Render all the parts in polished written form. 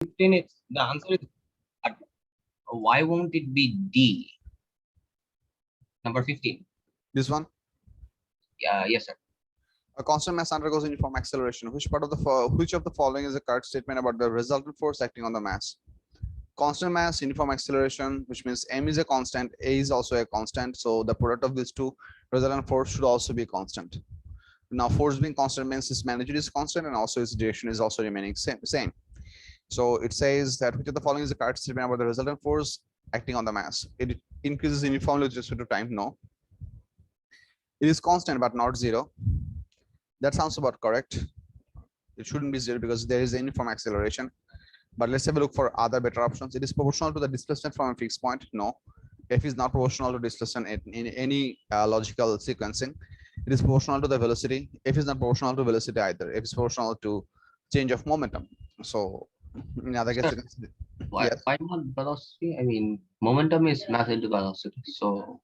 15 is the answer is, but why won't it be D? Number 15. This one. Yes, sir. A constant mass undergoes uniform acceleration. Which of the following is a correct statement about the resultant force acting on the mass? Constant mass, uniform acceleration, which means m is a constant, a is also a constant. So the product of these two, resultant force, should also be constant. Now, force being constant means its magnitude is constant and also its direction is also remaining same. So it says that which of the following is the correct statement about the resultant force acting on the mass? It increases uniformly with respect to time. No. It is constant but not zero. That sounds about correct. It shouldn't be zero because there is a uniform acceleration. But let's have a look for other better options. It is proportional to the displacement from a fixed point. No. F is not proportional to displacement in any logical sequencing. It is proportional to the velocity. F is not proportional to velocity either. F is proportional to change of momentum. So in other Sir, cases, why, yes. why not velocity? I mean, momentum is mass into velocity. So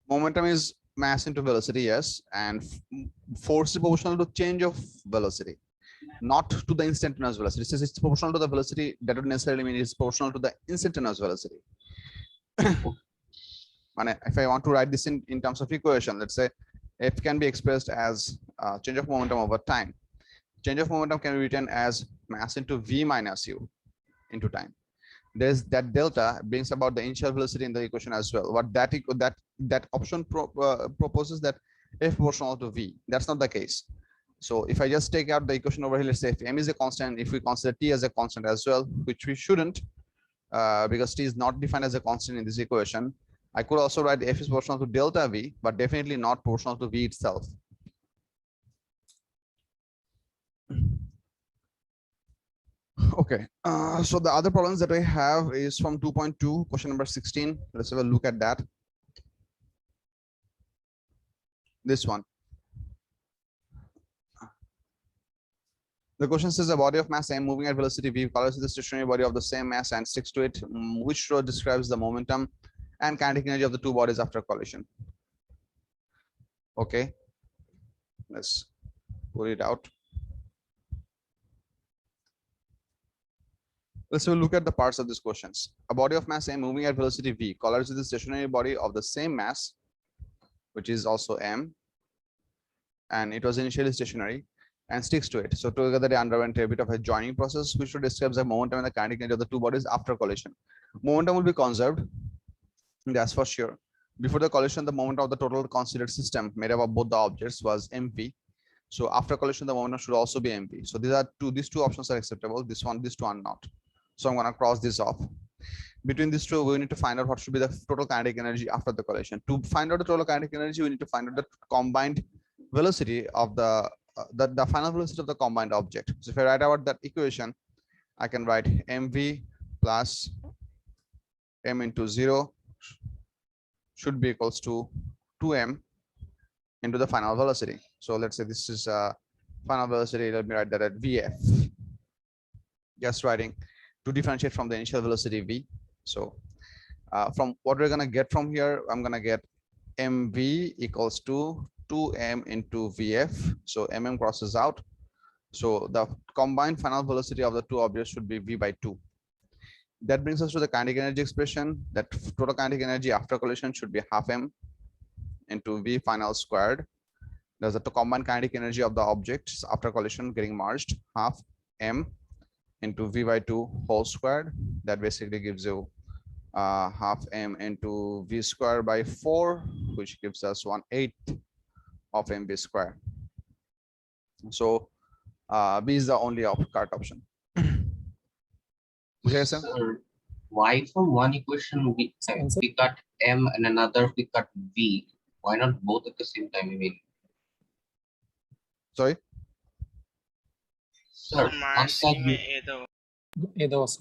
Momentum is mass into velocity, yes, and force is proportional to change of velocity, not to the instantaneous velocity. Since it's proportional to the velocity, that would necessarily mean it's proportional to the instantaneous velocity. If I want to write this in terms of equation, let's say F can be expressed as change of momentum over time. Change of momentum can be written as mass into V minus U into time. There's that delta brings about the initial velocity in the equation as well. What that option proposes that F proportional to V. That's not the case. So if I just take out the equation over here, let's say if M is a constant, if we consider T as a constant as well, which we shouldn't, because T is not defined as a constant in this equation, I could also write F is proportional to delta V, but definitely not proportional to V itself. Okay, so the other problems that I have is from 2.2, question number 16. Let's have a look at that. This one. The question says a body of mass m moving at velocity v collides with the stationary body of the same mass and sticks to it. Which row describes the momentum and kinetic energy of the two bodies after collision? Okay, let's pull it out. Let's have a look at the parts of these questions. A body of mass m moving at velocity v collides with the stationary body of the same mass, which is also m, and it was initially stationary, and sticks to it. So together they underwent a bit of a joining process, which would describe the momentum and the kinetic energy of the two bodies after collision. Momentum will be conserved, that's for sure. Before the collision, the moment of the total considered system made up of both the objects was mv. So after collision, the momentum should also be mv. So these two options are acceptable. These two are not. So I'm going to cross this off. Between these two, we need to find out what should be the total kinetic energy after the collision. To find out the total kinetic energy, we need to find out the combined velocity of the final velocity of the combined object. So if I write out that equation, I can write mv plus m into 0 should be equals to 2m into the final velocity. So let's say this is final velocity. Let me write that at vf. Just writing to differentiate from the initial velocity v. So from what we're gonna get from here, I'm gonna get mv equals to 2m into vf. So mm crosses out. So the combined final velocity of the two objects should be v by 2. That brings us to the kinetic energy expression. That total kinetic energy after collision should be half m into v final squared. There's the combined kinetic energy of the objects after collision getting merged, half m into v by 2 whole squared. That basically gives you half m into v squared by 4, which gives us 1/8 of mv squared. So b is the only correct option. Yes, sir. Sir, why from one equation we cut m and another we cut v? Why not both at the same time? I mean, Sorry. Sir, one side এ দাও আছে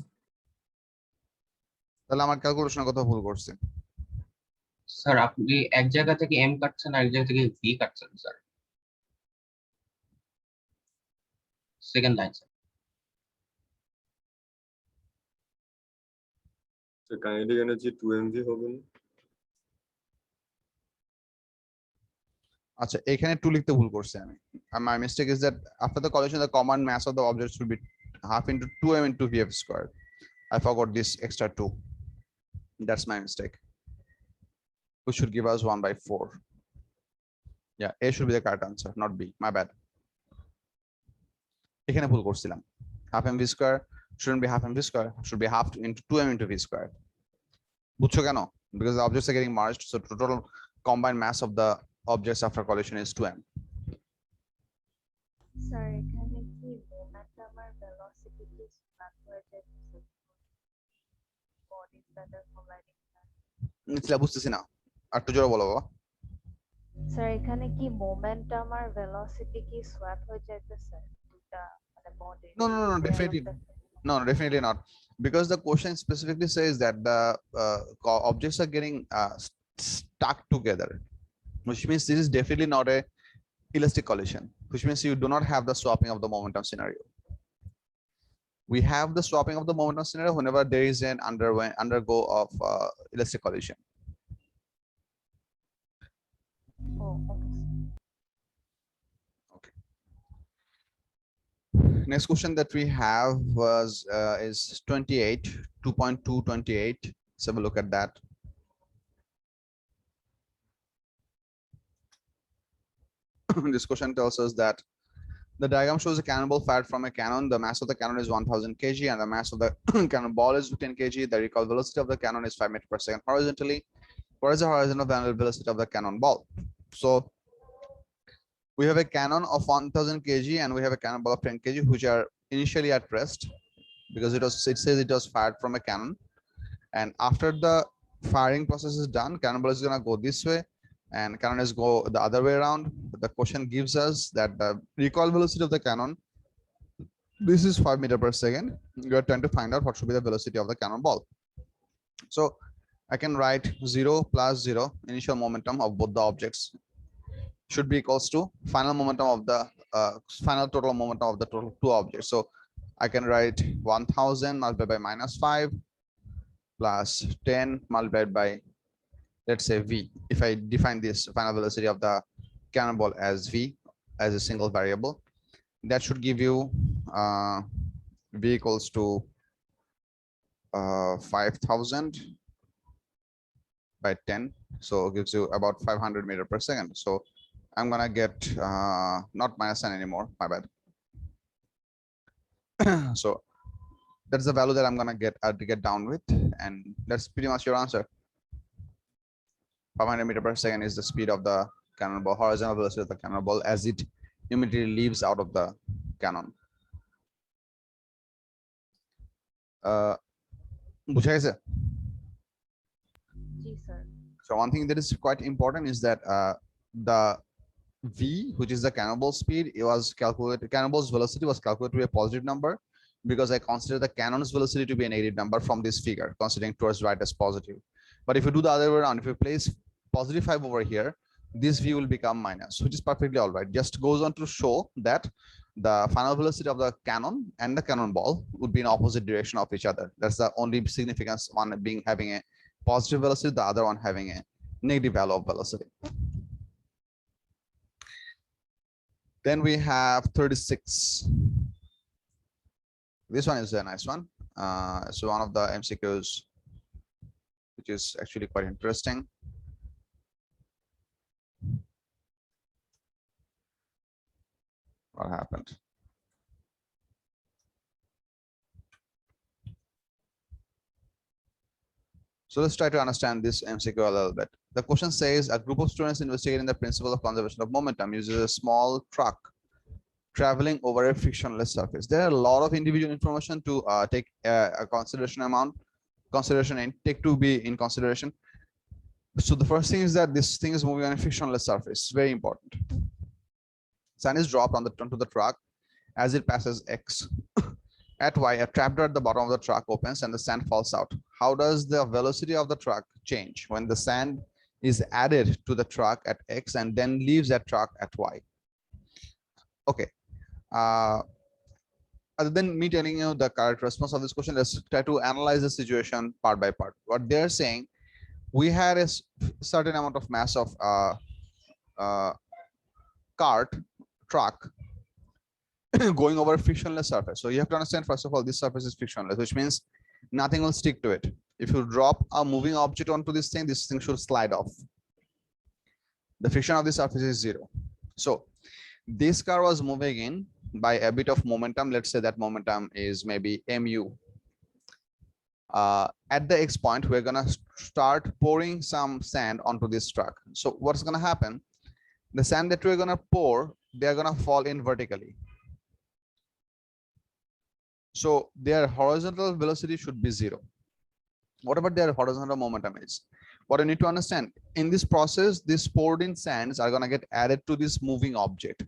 তাহলে আমার ক্যালকুলেশনের কথা ভুল করছে। Sir আপনি এক জায়গা থেকে m কাটছেন আর এক জায়গা থেকে v কাটছেন sir. Second line sir. So kinetic energy 2mv হবে না? আচ্ছা, এখানে 2 লিখতে ভুল করছি আমি। My mistake is that after the collision, the common mass of the object should be half into 2m into vf squared. I forgot this extra 2. That's my mistake. Which should give us 1/4. Yeah, A should be the correct answer, not B. My bad. এখানে ভুল করছিলাম। Half mv square shouldn't be half mv square, should be half into 2m into v squared. বুঝছো কেন? Because the objects are getting merged, so total combined mass of the objects after collision is 2m. Sir এখানে কি momentum আর velocity কি span হয়ে যাচ্ছে bodies that আর কোলাইডিং? এটা বুঝতেছি না, আর একটু জোরে বলো বাবা। স্যার এখানে কি মোমেন্টাম আর ভেলোসিটি কি সোয়াপ হয়ে যাচ্ছে দুটা মানে body? No, definitely. No, definitely not. Because the question specifically says that the objects are getting stuck together, which means this is definitely not a elastic collision, which means you do not have the swapping of the momentum scenario. We have the swapping of the momentum scenario whenever there is an undergo of elastic collision. Oh, okay. Next question that we have was is 28, 2.228. Let's have a look at that. This question tells us that the diagram shows a cannonball fired from a cannon. The mass of the cannon is 1000 kg and the mass of the cannonball is 10 kg. The recoil velocity of the cannon is 5 meters per second horizontally. What is the horizontal velocity of the cannonball? So we have a cannon of 1000 kg and we have a cannonball of 10 kg, which are initially at rest because it says it was fired from a cannon. And after the firing process is done, cannonball is going to go this way and cannon is go the other way around. The question gives us that the recoil velocity of the cannon, this is 5 meters per second. You are trying to find out what should be the velocity of the cannonball. So I can write 0 plus 0 initial momentum of both the objects should be equals to final momentum of the final total momentum of the total two objects. So I can write 1000 multiplied by -5 plus 10 multiplied by, let's say, v. If I define this final velocity of the cannonball as v, as a single variable, that should give you v equals to 5000 by 10, so it gives you about 500 meters per second. So I'm gonna get not -10 anymore, my bad. So that's the value that I'm gonna get down with, and that's pretty much your answer. 500 meters per second is the speed of the cannonball, horizontal velocity of the cannonball as it immediately leaves out of the cannon. বুঝা গেছে? জি sir. So one thing that is quite important is that the v, which is the cannonball speed, it was calculated, cannonball's velocity was calculated to be a positive number because I consider the cannon's velocity to be a negative number from this figure, considering towards right as positive. But if you do the other way around, if you place +5 over here, this v will become minus, which is perfectly all right. Just goes on to show that the final velocity of the cannon and the cannonball would be in opposite direction of each other. That's the only significance, one being having a positive velocity, the other one having a negative value of velocity. Then we have 36. This one is a nice one. So one of the MCQs, which is actually quite interesting. What happened? So let's try to understand this MCQ a little bit. The question says a group of students investigating the principle of conservation of momentum uses a small truck traveling over a frictionless surface. There are a lot of individual information to take a consideration and take to be in consideration. So the first thing is that this thing is moving on a frictionless surface. It's very important. Sand is dropped onto the truck as it passes X. At Y, a trapdoor at the bottom of the truck opens and the sand falls out. How does the velocity of the truck change when the sand is added to the truck at X and then leaves that truck at Y? Okay. Other than me telling you the correct response of this question, let's try to analyze the situation part by part. What they're saying, we had a certain amount of mass of truck going over a frictionless surface. So you have to understand, first of all, this surface is frictionless, which means nothing will stick to it. If you drop a moving object onto this thing should slide off. The friction of the surface is 0. So this car was moving in by a bit of momentum. Let's say that momentum is maybe mu. At the X point, we're gonna start pouring some sand onto this truck. So what's gonna happen? The sand that we're gonna pour, they're gonna fall in vertically. So their horizontal velocity should be 0. Whatever their horizontal momentum is. What you need to understand, in this process, these poured in sands are gonna get added to this moving object.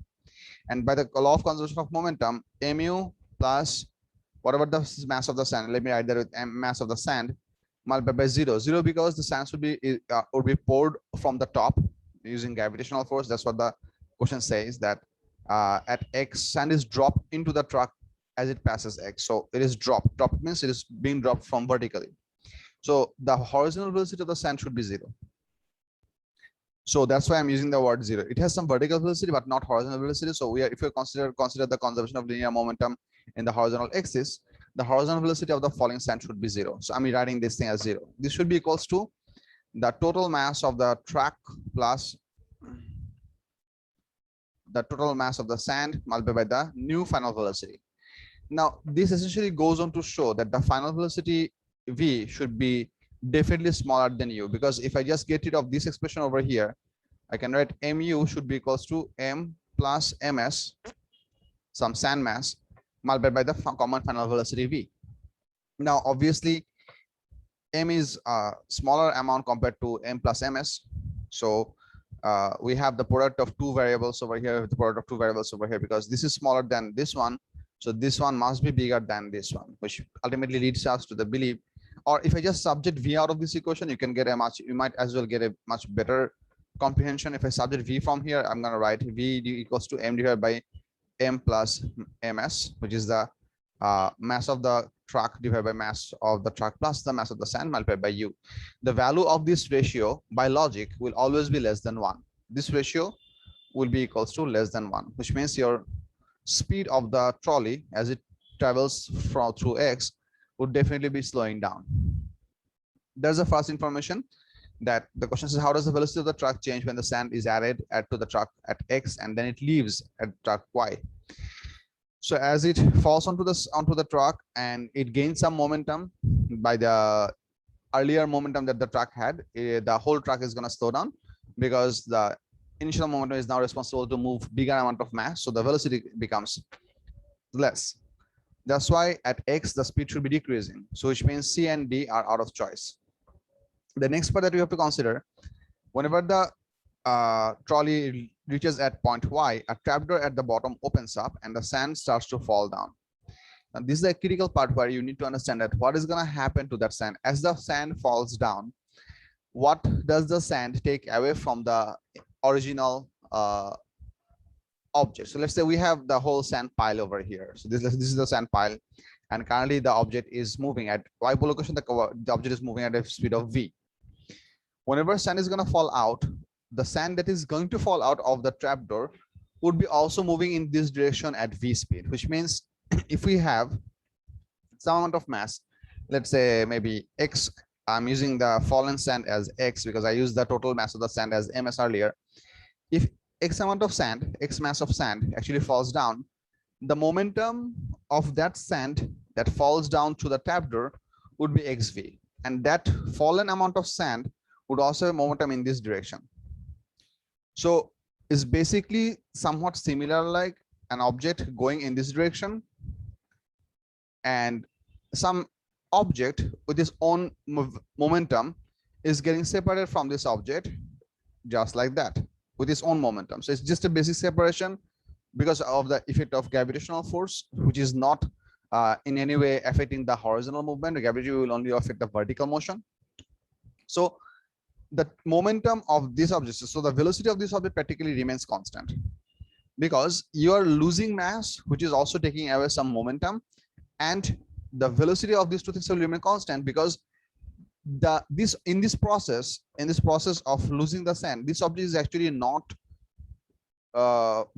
And by the law of conservation of momentum, mu plus whatever the mass of the sand, let me write that with mass of the sand, multiplied by 0 because the sands would be poured from the top using gravitational force. That's what the question says, that at X, sand is dropped into the truck as it passes X. So it is dropped. Drop means it is being dropped from vertically. So the horizontal velocity of the sand should be 0. So that's why I'm using the word 0. It has some vertical velocity, but not horizontal velocity. So if we consider the conservation of linear momentum in the horizontal axis, the horizontal velocity of the falling sand should be 0. So I'm writing this thing as 0. This should be equals to the total mass of the truck plus the total mass of the sand multiplied by the new final velocity. Now, this essentially goes on to show that the final velocity v should be definitely smaller than u, because if I just get rid of this expression over here, I can write mu should be equals to m plus ms, some sand mass, multiplied by the common final velocity v. Now, obviously, m is a smaller amount compared to m plus ms. So we have the product of two variables over here, the product of two variables over here, because this is smaller than this one. So this one must be bigger than this one, which ultimately leads us to the belief. Or if I just subject v out of this equation, you might as well get a much better comprehension. If I subject v from here, I'm going to write v equals to m divided by m plus ms, which is the mass of the truck divided by mass of the truck plus the mass of the sand multiplied by u. The value of this ratio by logic will always be less than 1. This ratio will be equals to less than 1, which means your speed of the trolley as it travels through X would definitely be slowing down. There's the first information, that the question is, how does the velocity of the truck change when the sand is added to the truck at X and then it leaves at truck Y? So as it falls onto the truck and it gains some momentum by the earlier momentum that the truck had, the whole truck is going to slow down because the initial momentum is now responsible to move bigger amount of mass. So the velocity becomes less. That's why at X, the speed should be decreasing. So which means C and D are out of choice. The next part that we have to consider, whenever the trolley reaches at point Y, a trapdoor at the bottom opens up and the sand starts to fall down. And this is a critical part where you need to understand that what is going to happen to that sand. As the sand falls down, what does the sand take away from the original object? So let's say we have the whole sand pile over here. So this is the sand pile, and currently the object is moving at y location. The object is moving at a speed of v. Whenever sand is going to fall out, the sand that is going to fall out of the trapdoor would be also moving in this direction at v speed, which means if we have some amount of mass, let's say maybe x, I'm using the fallen sand as x because I used the total mass of the sand as ms earlier. If x amount of sand, x mass of sand actually falls down, the momentum of that sand that falls down to the trapdoor would be xv, and that fallen amount of sand would also have momentum in this direction. So it's basically somewhat similar like an object going in this direction and some object with its own momentum is getting separated from this object just like that with its own momentum. So it's just a basic separation because of the effect of gravitational force, which is not in any way affecting the horizontal movement. The gravity will only affect the vertical motion. So the momentum of this object, so the velocity of this object practically remains constant because you are losing mass, which is also taking away some momentum, and the velocity of these two things will remain constant because in this process of losing the sand, this object is actually not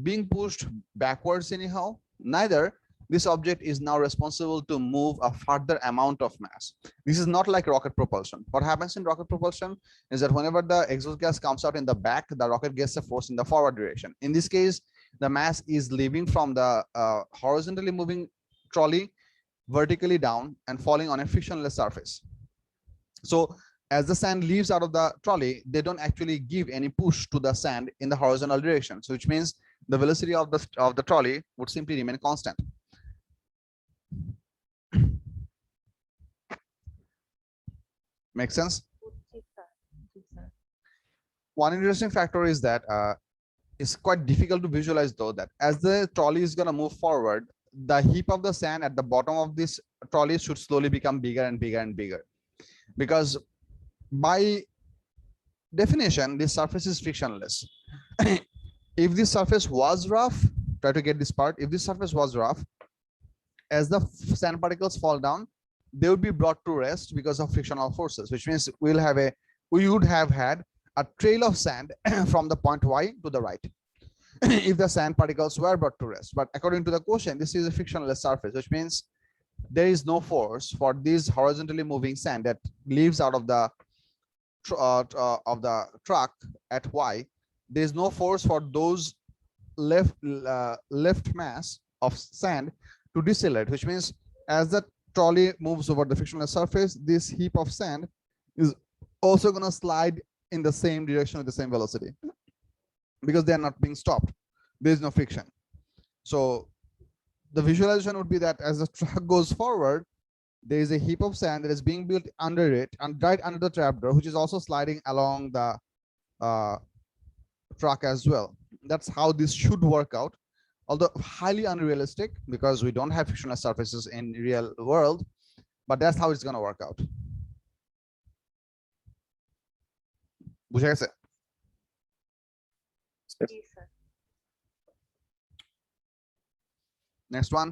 being pushed backwards anyhow, Neither this object is now responsible to move a further amount of mass. This is not like rocket propulsion. What happens in rocket propulsion is that whenever the exhaust gas comes out in the back, the rocket gets a force in the forward direction. In this case, the mass is leaving from the horizontally moving trolley vertically down and falling on a frictionless surface. So as the sand leaves out of the trolley, they don't actually give any push to the sand in the horizontal direction. So which means the velocity of the trolley would simply remain constant. Make sense? जी sir. जी sir. One interesting factor is that it's quite difficult to visualize though that as the trolley is going to move forward, the heap of the sand at the bottom of this trolley should slowly become bigger and bigger and bigger, because by definition this surface is frictionless. If this surface was rough, try to get this part, if this surface was rough, as the sand particles fall down, they would be brought to rest because of frictional forces, which means we would have had a trail of sand from the point Y to the right if the sand particles were brought to rest. But according to the question, this is a frictionless surface, which means there is no force for this horizontally moving sand that leaves out of the truck at Y. There is no force for those left mass of sand to decelerate, which means as the trolley moves over the frictionless surface, this heap of sand is also going to slide in the same direction with the same velocity, because they are not being stopped. There is no friction. So the visualization would be that as the truck goes forward, there is a heap of sand that is being built under it and right under the trapdoor, which is also sliding along the truck as well. That's how this should work out, although highly unrealistic because we don't have frictionless surfaces in real world, but that's how it's going to work out. বুঝা গেছে? जी sir. Next one.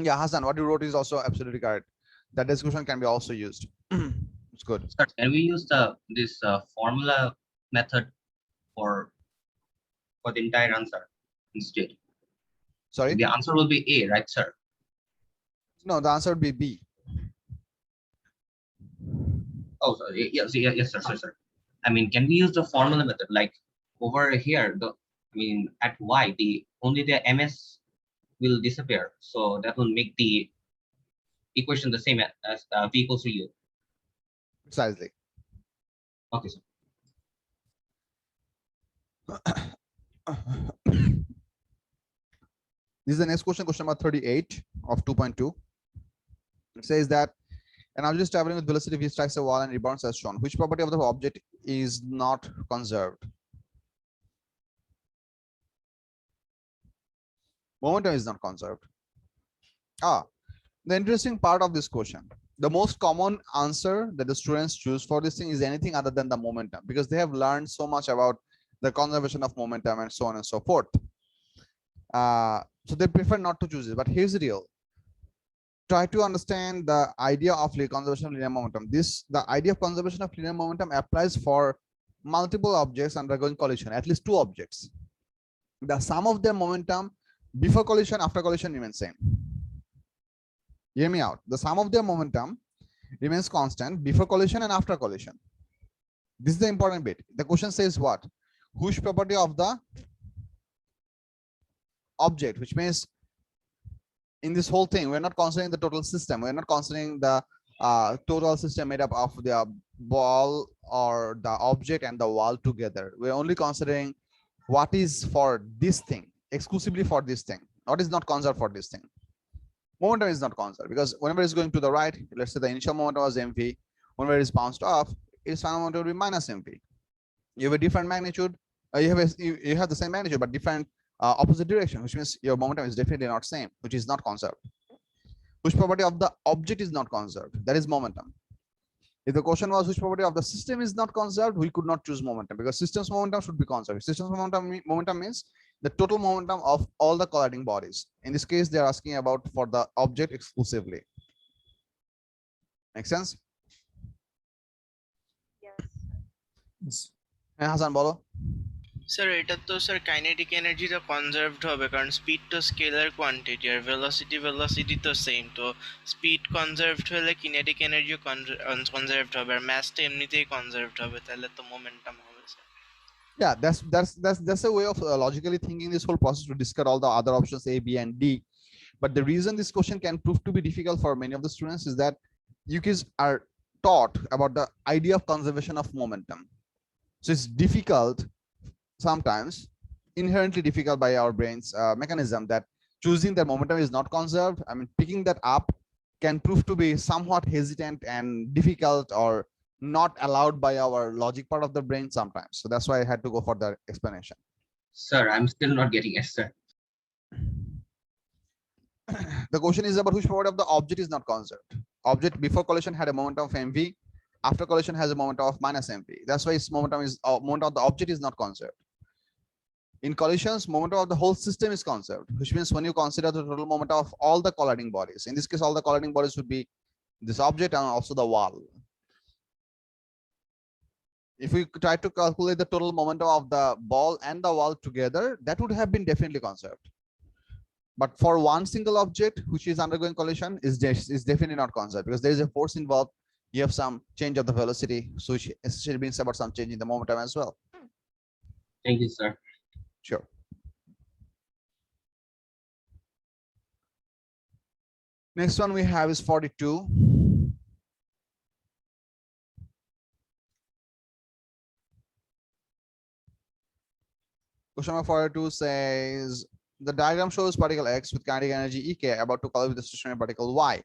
Yeah, Hassan, what you wrote is also absolutely correct. That description can be also used. It's good. Sir, can we use this formula method for the entire answer instead? Sorry? The answer will be A, right, sir? No, the answer would be B. Oh, sorry. Yes, yes, sir. I mean, can we use the formula method? Like over here, at Y, only the MS will disappear. So that will make the equation the same as V equals to U. Precisely. Okay, sir. This is the next question, question number 38 of 2.2. It says that an object is traveling with velocity v strikes a wall and rebounds as shown. Which property of the object is not conserved? Momentum is not conserved. The interesting part of this question, the most common answer that the students choose for this thing is anything other than the momentum, because they have learned so much about the conservation of momentum and so on and so forth. So they prefer not to choose it. But here's the deal. Try to understand the idea of conservation of linear momentum. The idea of conservation of linear momentum applies for multiple objects undergoing collision, at least two objects. The sum of their momentum before collision, after collision remains same. Hear me out. The sum of their momentum remains constant before collision and after collision. This is the important bit. The question says what? Which property of the object, which means in this whole thing, we're not considering the total system. We're not considering the total system made up of the ball or the object and the wall together. We're only considering what is for this thing, exclusively for this thing. What is not conserved for this thing. Momentum is not conserved because whenever it's going to the right, let's say the initial momentum was mv, whenever it's bounced off, its final momentum will be minus mv. You have a different magnitude, you have the same magnitude but different opposite direction, which means your momentum is definitely not same, which is not conserved. Which property of the object is not conserved? That is momentum. If the question was which property of the system is not conserved, we could not choose momentum because system's momentum should be conserved. System's momentum means the total momentum of all the colliding bodies. In this case, they are asking about for the object exclusively. Make sense? Yes. হ্যাঁ হাসান বলো। Sir এটা তো sir kinetic এনার্জিটা কনজার্ভড হবে, কারণ speed তো scalar quantity আর velocity তো same, তো স্পিড কনজার্ভড হলে কিনেটিক এনার্জিও কনজার্ভড হবে, আর ম্যাসটা এমনিতেই কনজার্ভড হবে, তাহলে তো মোমেন্টাম হবে sir. Yeah, that's a way of logically thinking this whole process to discard all the other options A, B, and D. But the reason this question can prove to be difficult for many of the students is that you kids are taught about the idea of conservation of momentum. So it's difficult sometimes, inherently difficult by our brains mechanism, that choosing that momentum is not conserved. I mean, picking that up can prove to be somewhat hesitant and difficult, or not allowed by our logic part of the brain sometimes. So that's why I had to go for the explanation. Sir, I'm still not getting it, sir. The question is about which property of the object is not conserved. Object before collision had a momentum of mv, after collision has a momentum of minus mv. That's why its momentum of the object is not conserved. In collisions, momentum of the whole system is conserved, which means when you consider the total momentum of all the colliding bodies, in this case all the colliding bodies would be this object and also the wall. If we try to calculate the total momentum of the ball and the wall together, that would have been definitely conserved. But for one single object which is undergoing collision is definitely not conserved, because there is a force involved. You have some change of the velocity, so which essentially brings about some change in the momentum as well. Thank you, sir. Sure. Next one we have is 42. Question number 42 says the diagram shows particle X with kinetic energy Ek about to collide with the stationary particle Y.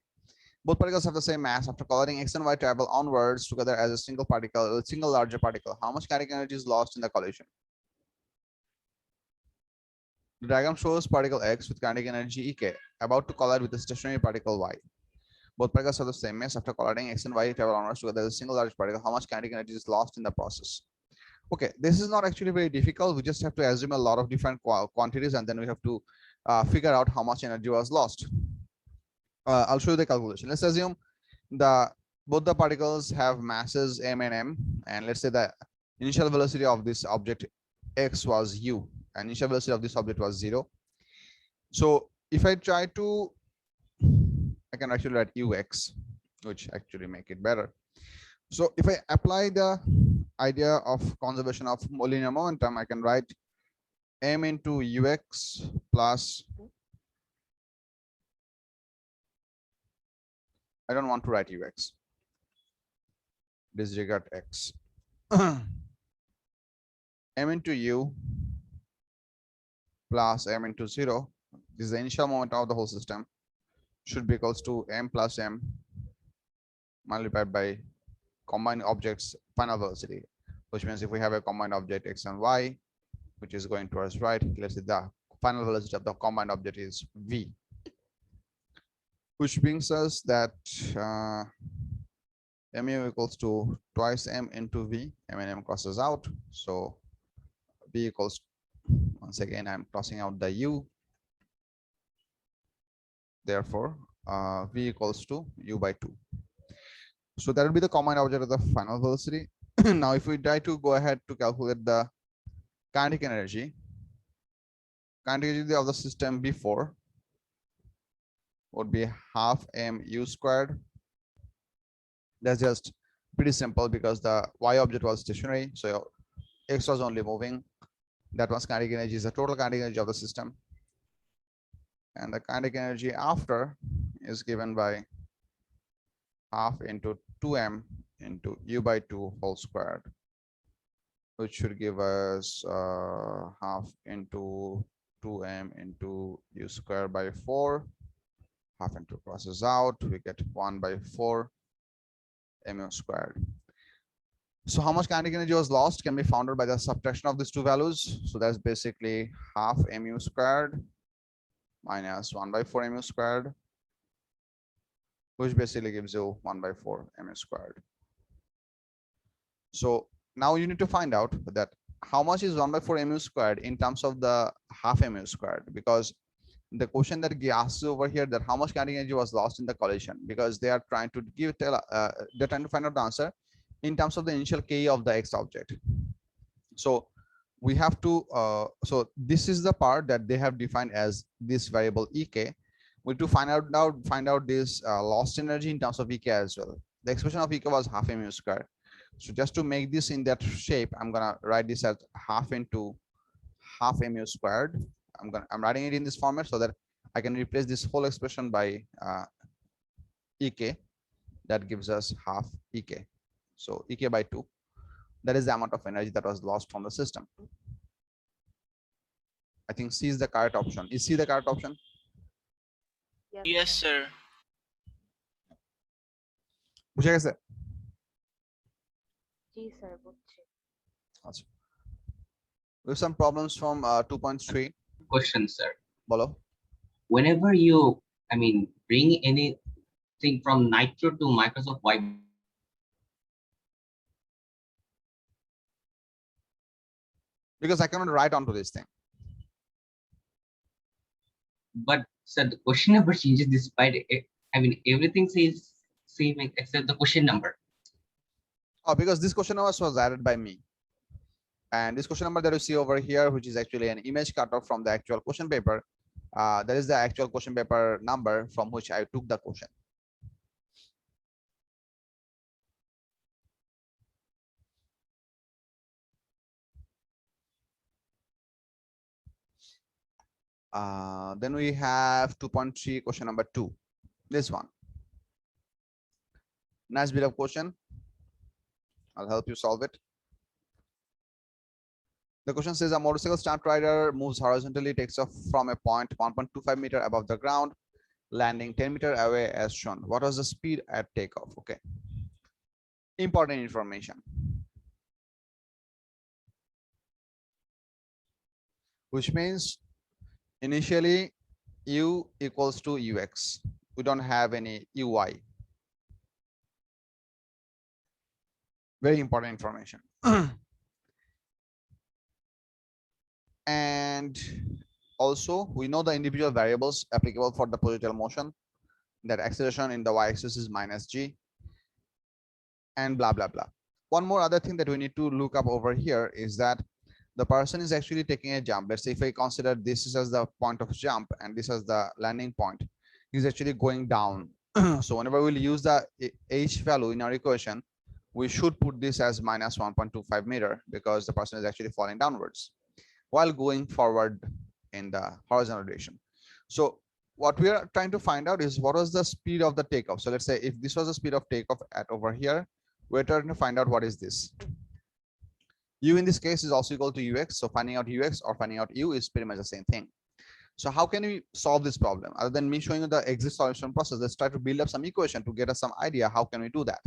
Both particles have the same mass. After colliding, X and Y travel onwards together as a single particle, a single larger particle. How much kinetic energy is lost in the collision? The diagram shows particle X with kinetic energy Ek about to collide with the stationary particle Y. Both particles have the same mass. After colliding, X and Y travel onwards together as a single large particle. How much kinetic energy is lost in the process? Okay, this is not actually very difficult. We just have to assume a lot of different quantities, and then we have to figure out how much energy was lost. I'll show you the calculation. Let's assume both the particles have masses m and m, and let's say the initial velocity of this object x was u, and initial velocity of this object was 0. So if I try to, I can actually write ux, which actually make it better. So if I apply the idea of conservation of linear momentum, I can write m into ux plus, I don't want to write ux, disregard x, m into u plus m into 0. This is the initial momentum of the whole system, should be equals to m plus m multiplied by combined objects final velocity, which means if we have a combined object x and y which is going towards right, let's say the final velocity of the combined object is v, which brings us that mu equals to twice m into v. M and m crosses out, so v equals, once again I'm crossing out the u, therefore v equals to u by 2. So that will be the combined object of the final velocity. Now if we try to go ahead to calculate the kinetic energy of the system before would be half mu squared. That's just pretty simple because the y object was stationary, so x was only moving. That was kinetic energy, is the total kinetic energy of the system, and the kinetic energy after is given by half into 2m into u by 2 whole squared, which should give us half into 2m into u squared by 4. Half into crosses out, we get 1 by 4 mu squared. So how much kinetic energy was lost can be found out by the subtraction of these two values. So that's basically half mu squared minus 1 by 4 mu squared, which basically gives you 1 by 4 mu squared. So now you need to find out that how much is 1 by 4 mu squared in terms of the half mu squared, because the question that asks over here, that how much kinetic energy was lost in the collision, because they are trying to they're trying to find out the answer in terms of the initial K of the X object. So we have to, so this is the part that they have defined as this variable ek. We have to find out this lost energy in terms of ek as well. The expression of ek was half mu square. So just to make this in that shape, I'm gonna write this as half into half mu squared. I'm writing it in this format so that I can replace this whole expression by ek. That gives us half ek. So ek by 2. That is the amount of energy that was lost from the system. I think C is the correct option. Is C the correct option? Yes, sir. বুঝে গেছে? জি sir বুঝছি। আচ্ছা। We have some problems from 2.3. Question, sir. বলো। Whenever you, I mean, bring anything from nitro to Microsoft White, Because I cannot write onto this thing. but sir, the question number changes despite it. I mean, everything says same except the question number. Oh, because this question number was added by me. And this question number that you see over here, which is actually an image cut off from the actual question paper, that is the actual question paper number from which I took the question. Then we have 2.3 question number 2. This one. Nice bit of question. I'll help you solve it. The question says a motorcycle stunt rider moves horizontally, takes off from a point 1.25 meter above the ground, landing 10 meter away as shown. What was the speed at takeoff? Okay. Important information. Which means initially u equals to ux. We don't have any uy. Very important information. And also we know the individual variables applicable for the projectile motion, that acceleration in the y-axis is minus g, and blah blah blah. One more other thing that we need to look up over here is that the person is actually taking a jump. Let's say if I consider this is as the point of jump and this as the landing point, he's actually going down. So whenever we'll use the h value in our equation, we should put this as minus 1.25 meter because the person is actually falling downwards while going forward in the horizontal direction. So what we are trying to find out is what was the speed of the takeoff. So let's say if this was the speed of takeoff at over here, we're trying to find out what is this. U in this case is also equal to ux. So finding out ux or finding out u is pretty much the same thing. So how can we solve this problem? Other than me showing you the exit solution process, let's try to build up some equation to get us some idea how can we do that.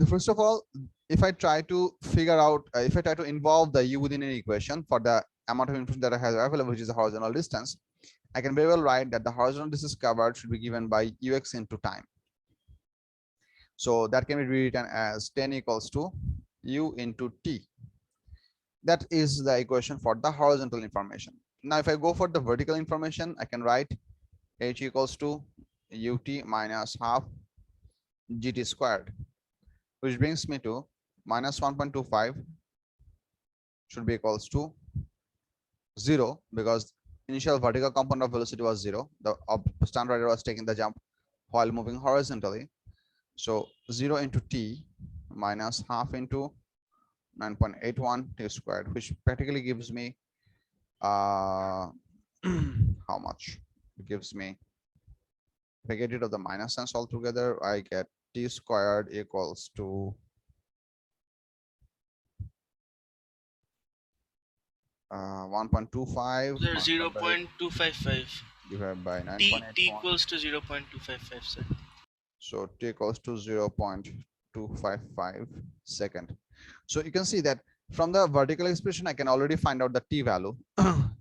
First of all, if I try to figure out, if I try to involve the u within an equation for the amount of information that I have available, which is the horizontal distance, I can very well write that the horizontal distance covered should be given by ux into time. So that can be rewritten as 10 equals to u into t. That is the equation for the horizontal information. Now, if I go for the vertical information, I can write h equals to ut minus half gt squared, which brings me to minus 1.25 should be equals to 0 because initial vertical component of velocity was 0. The stunt rider was taking the jump while moving horizontally. So 0 into t minus half into 9.81 t squared, which practically gives me how much? It gives me, if I get rid of the minus signs altogether, I get t squared equals to 1.25 0.255. divided by T 9.81. equals to 0.255, sir. So t equals to 0.255 second. So you can see that from the vertical expression, I can already find out the t value.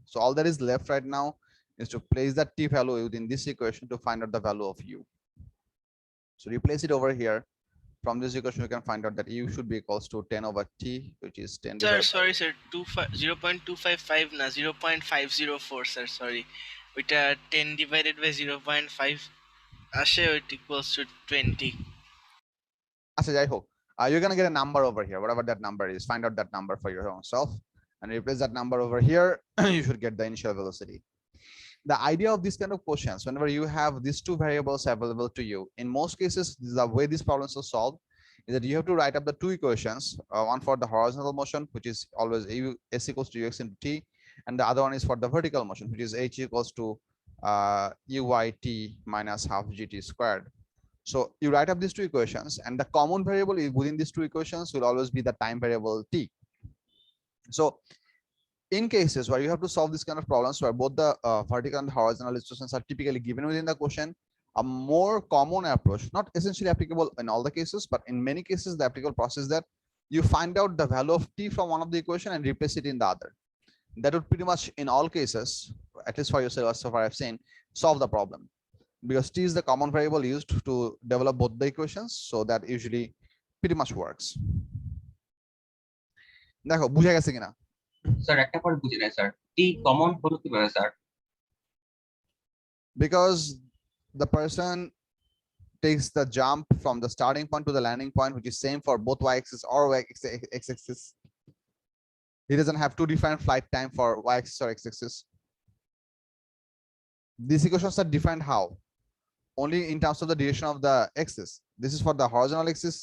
So all that is left right now is to place that t value within this equation to find out the value of u. So replace it over here. From this equation, you can find out that u should be equals to 10 over t, which is 10 Sir, divided sorry, sir. 0.255 na 0.504, sir. Sorry. With 10 divided by 0.5, it equals to 20. আচ্ছা যাই হোক, you're gonna get a number over here, whatever that number is. Find out that number for your own self and replace that number over here. You should get the initial velocity. The idea of this kind of questions, whenever you have these two variables available to you, in most cases, the way these problems are solved is that you have to write up the two equations, one for the horizontal motion, which is always s equals to ux into t, and the other one is for the vertical motion, which is h equals to uyt minus half gt squared. So you write up these two equations, and the common variable within these two equations will always be the time variable t. So in cases where you have to solve this kind of problems where both the vertical and horizontal expressions are typically given within the question, a more common approach, not essentially applicable in all the cases, but in many cases the applicable process that you find out the value of t from one of the equation and replace it in the other. That would pretty much in all cases, at least for yourself so far I've seen, solve the problem, because t is the common variable used to develop both the equations, so that usually pretty much works. দেখো বুঝা গেছে কিনা? Sir একটা point বুঝি নাই sir, টি common হলো কিভাবে sir? Because the person takes the jump from the starting point to the landing point, which is same for both y-axis or x-axis. He doesn't have two different flight time for y-axis or x-axis. These equations are defined how? Only in terms of the direction of the axis. This is for the horizontal axis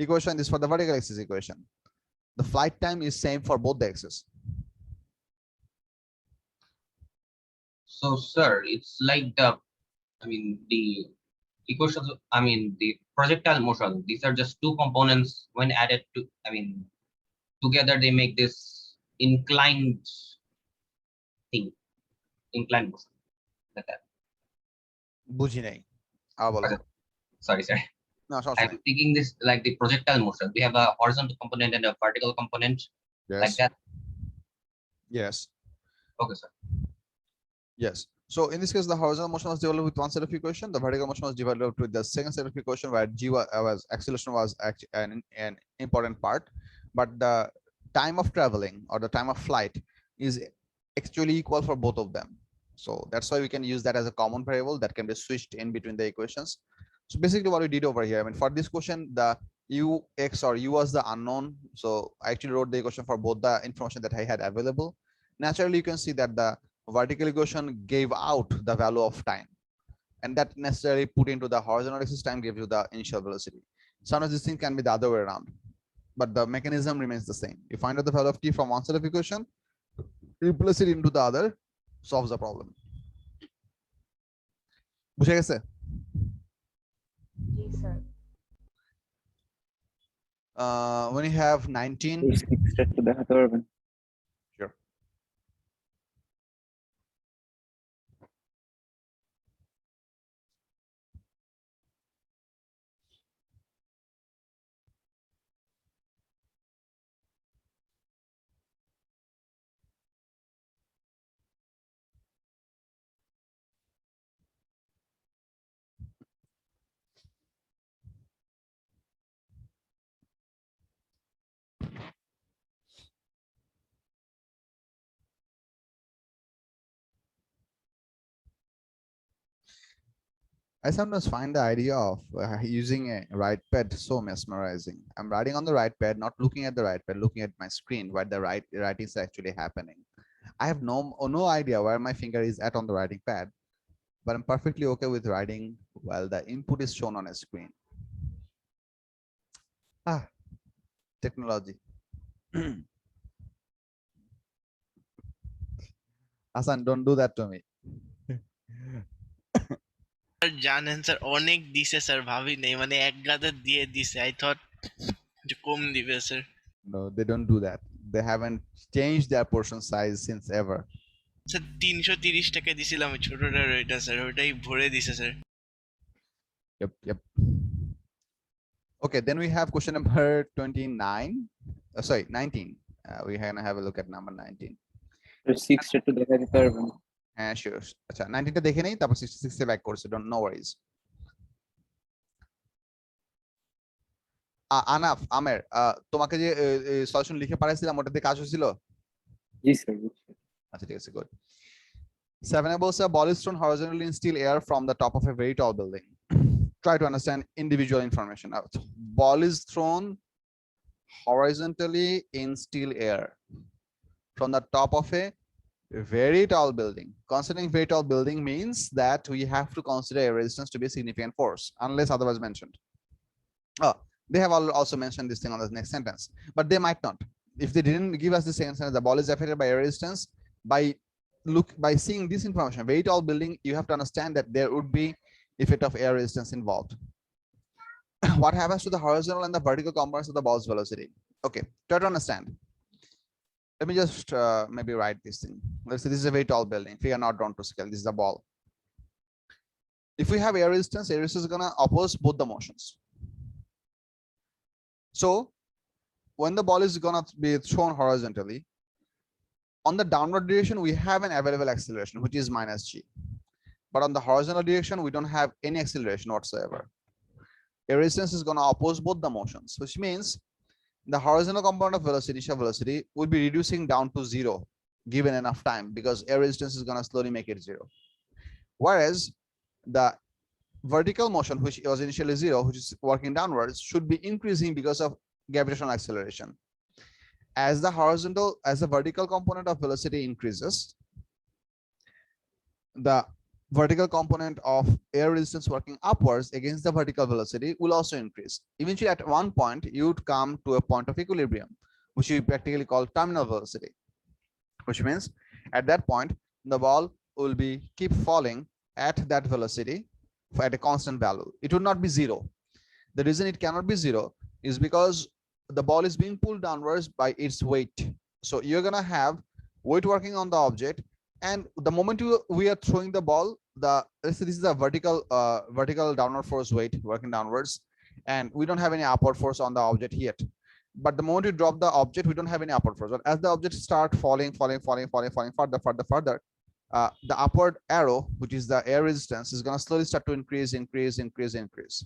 equation, this is for the vertical axis equation. The flight time is same for both the axes. So sir, it's like the, I mean the equations, I mean the projectile motion, these are just two components. When added to, I mean together they make this inclined thing, inclined motion, like that. বুঝি নাই, আবার বলো। Sorry sir, না সমস্যা I'm নেই। thinking this like the projectile motion. We have a horizontal component and a vertical component, like Yes, that. yes, Okay sir. yes. So in this case, the horizontal motion was developed with one set of equation. The vertical motion was developed with the second set of equation, where g was acceleration was an important part, but the time of traveling or the time of flight is actually equal for both of them. So that's why we can use that as a common variable that can be switched in between the equations. So basically what we did over here, I mean, for this question, the ux or u was the unknown. So I actually wrote the equation for both the information that I had available. Naturally, you can see that the vertical equation gave out the value of time, and that necessarily put into the horizontal axis time gives you the initial velocity. Sometimes this thing can be the other way around, but the mechanism remains the same. You find out the value of t from one set of equation, replace it into the other, solves the problem. বুঝে গেছে? Yes, sir. When you have 19, একটু দেখাতে পারবেন? sure. I sometimes find the idea of using a right pad so mesmerizing. I'm writing on the right pad, not looking at the right pad, looking at my screen where the writing is actually happening. I have no idea where my finger is at on the writing pad, but I'm perfectly okay with writing while the input is shown on a screen. Technology. Hasan, don't do that to me. Sir জানেন sir অনেক দিছে sir, ভাবি নেই মানে এক গাদা দিয়ে দিছে। আই থট যে কম দিবে sir. No, they don't do that. They haven't changed their portion size since ever. Sir 330 টাকা দিছিলাম ছোটটার, ওইটা স্যার ওইটাই ভরে দিছে sir. Yep. Okay, then we have question number 29. Sorry, 19. We're gonna have a look at number 19. 6 একটু দেখা দিতে পারবেন? Sure. আচ্ছা 19টা দেখে নেই, তারপর 66 এ ব্যাক করছে, don't no worries. আনাফ আমের, তোমাকে যে সলিউশন লিখে পাঠাইছিলাম ওটাতে কাজ হয়েছিল? জি স্যার। আচ্ছা ঠিক আছে, good. 7 above a ball is thrown horizontally in still air from the top of a very tall building. try to understand individual information. Now, ball is thrown horizontally in still air from the top of a very tall building. Considering very tall building means that we have to consider a resistance to be a significant force, unless otherwise mentioned. Oh, they have also mentioned this thing on the next sentence, but they might not. If they didn't give us the same sentence, the ball is affected by air resistance. By seeing this information, very tall building, you have to understand that there would be effect of air resistance involved. What happens to the horizontal and the vertical components of the ball's velocity? Okay, try to understand. Let me just maybe write this thing. Let's say this is a very tall building. Figure not drawn to scale. This is the ball. If we have air resistance is gonna oppose both the motions. So when the ball is gonna be thrown horizontally, on the downward direction, we have an available acceleration, which is minus g. But on the horizontal direction, we don't have any acceleration whatsoever. Air resistance is gonna oppose both the motions, which means the horizontal component of velocity, initial velocity, will be reducing down to 0 given enough time, because air resistance is going to slowly make it 0. Whereas the vertical motion, which was initially 0, which is working downwards, should be increasing because of gravitational acceleration. As the vertical component of velocity increases, the vertical component of air resistance working upwards against the vertical velocity will also increase. Eventually, at one point, you would come to a point of equilibrium, which we practically call terminal velocity, which means at that point, the ball will keep falling at that velocity at a constant value. It will not be 0. The reason it cannot be 0 is because the ball is being pulled downwards by its weight. So you're going to have weight working on the object, and the moment we are throwing the ball, let's say this is a vertical downward force weight working downwards, and we don't have any upward force on the object yet. But the moment you drop the object, we don't have any upward force. But as the object start falling further, the upward arrow, which is the air resistance, is going to slowly start to increase.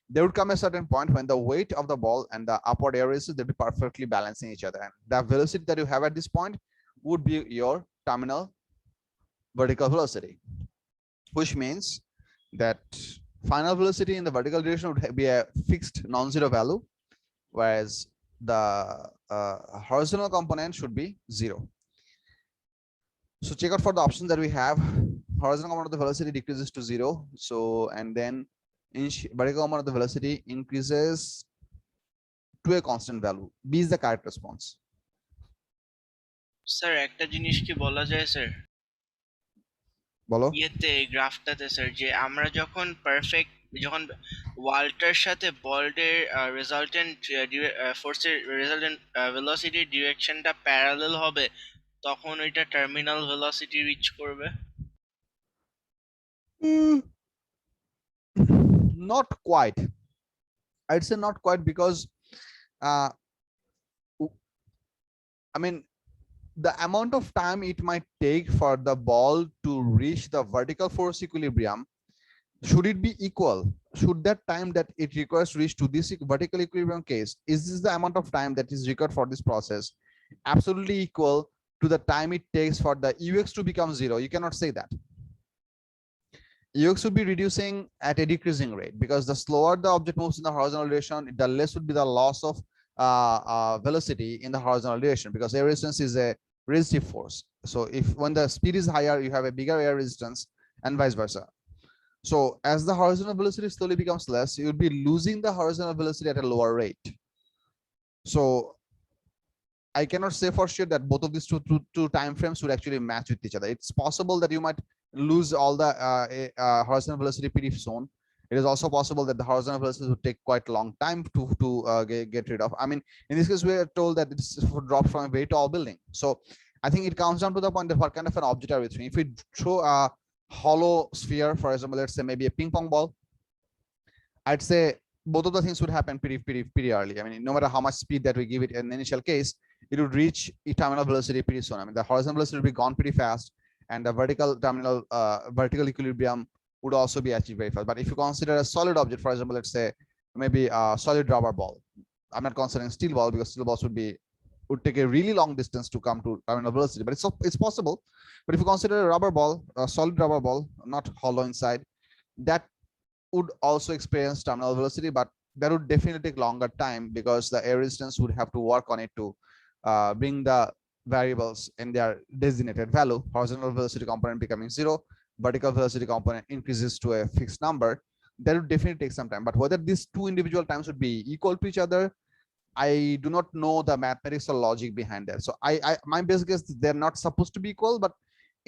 There would come a certain point when the weight of the ball and the upward air resistance, they'll be perfectly balancing each other. And the velocity that you have at this point would be your terminal vertical velocity, which means that final velocity in the vertical direction would be a fixed non-zero value, whereas the horizontal component should be 0. So check out for the options that we have. Horizontal component of the velocity decreases to 0. So, and then vertical component of the velocity increases to a constant value. B is the correct response. Sir একটা জিনিস কি বলা যায় sir? বলো। ইয়েতে গ্রাফটাতে sir, যে আমরা যখন ওয়ালটার সাথে বলের রেজাল্টেন্ট ফোর্সের রেজাল্টেন্ট ভেলোসিটির ডিরেকশনটা প্যারালাল হবে, তখন ওইটা টার্মিনাল ভেলোসিটি রিচ করবে। Not quite. I'd say not quite, because I mean, the amount of time it might take for the ball to reach the vertical force equilibrium, should it be equal? Should that time that it requires to reach to this vertical equilibrium case, is this the amount of time that is required for this process absolutely equal to the time it takes for the ux to become 0? You cannot say that. Ux would be reducing at a decreasing rate, because the slower the object moves in the horizontal direction, the less would be the loss of velocity in the horizontal direction, because air resistance is a resistive force. So if when the speed is higher, you have a bigger air resistance, and vice versa. So as the horizontal velocity slowly becomes less, you would be losing the horizontal velocity at a lower rate. So I cannot say for sure that both of these two time frames would actually match with each other. It's possible that you might lose all the horizontal velocity pretty soon. It is also possible that the horizontal velocity would take quite a long time to get rid of. I mean, in this case, we are told that it's dropped from a very tall building. So I think it comes down to the point of what kind of an object are we throwing. If we throw a hollow sphere, for example, let's say maybe a ping pong ball, I'd say both of the things would happen pretty early. I mean, no matter how much speed that we give it in the initial case, it would reach terminal velocity pretty soon. I mean, the horizontal velocity will be gone pretty fast, and the vertical equilibrium would also be achieved very fast. But if you consider a solid object, for example, let's say maybe a solid rubber ball. I'm not considering steel ball, because steel balls would take a really long distance to come to terminal velocity, but it's possible. But if you consider a rubber ball, a solid rubber ball, not hollow inside, that would also experience terminal velocity, but that would definitely take longer time because the air resistance would have to work on it to bring the variables in their designated value. Horizontal velocity component becoming 0, vertical velocity component increases to a fixed number. That would definitely take some time. But whether these two individual times would be equal to each other, I do not know the mathematics or logic behind that. So my best guess is they're not supposed to be equal, but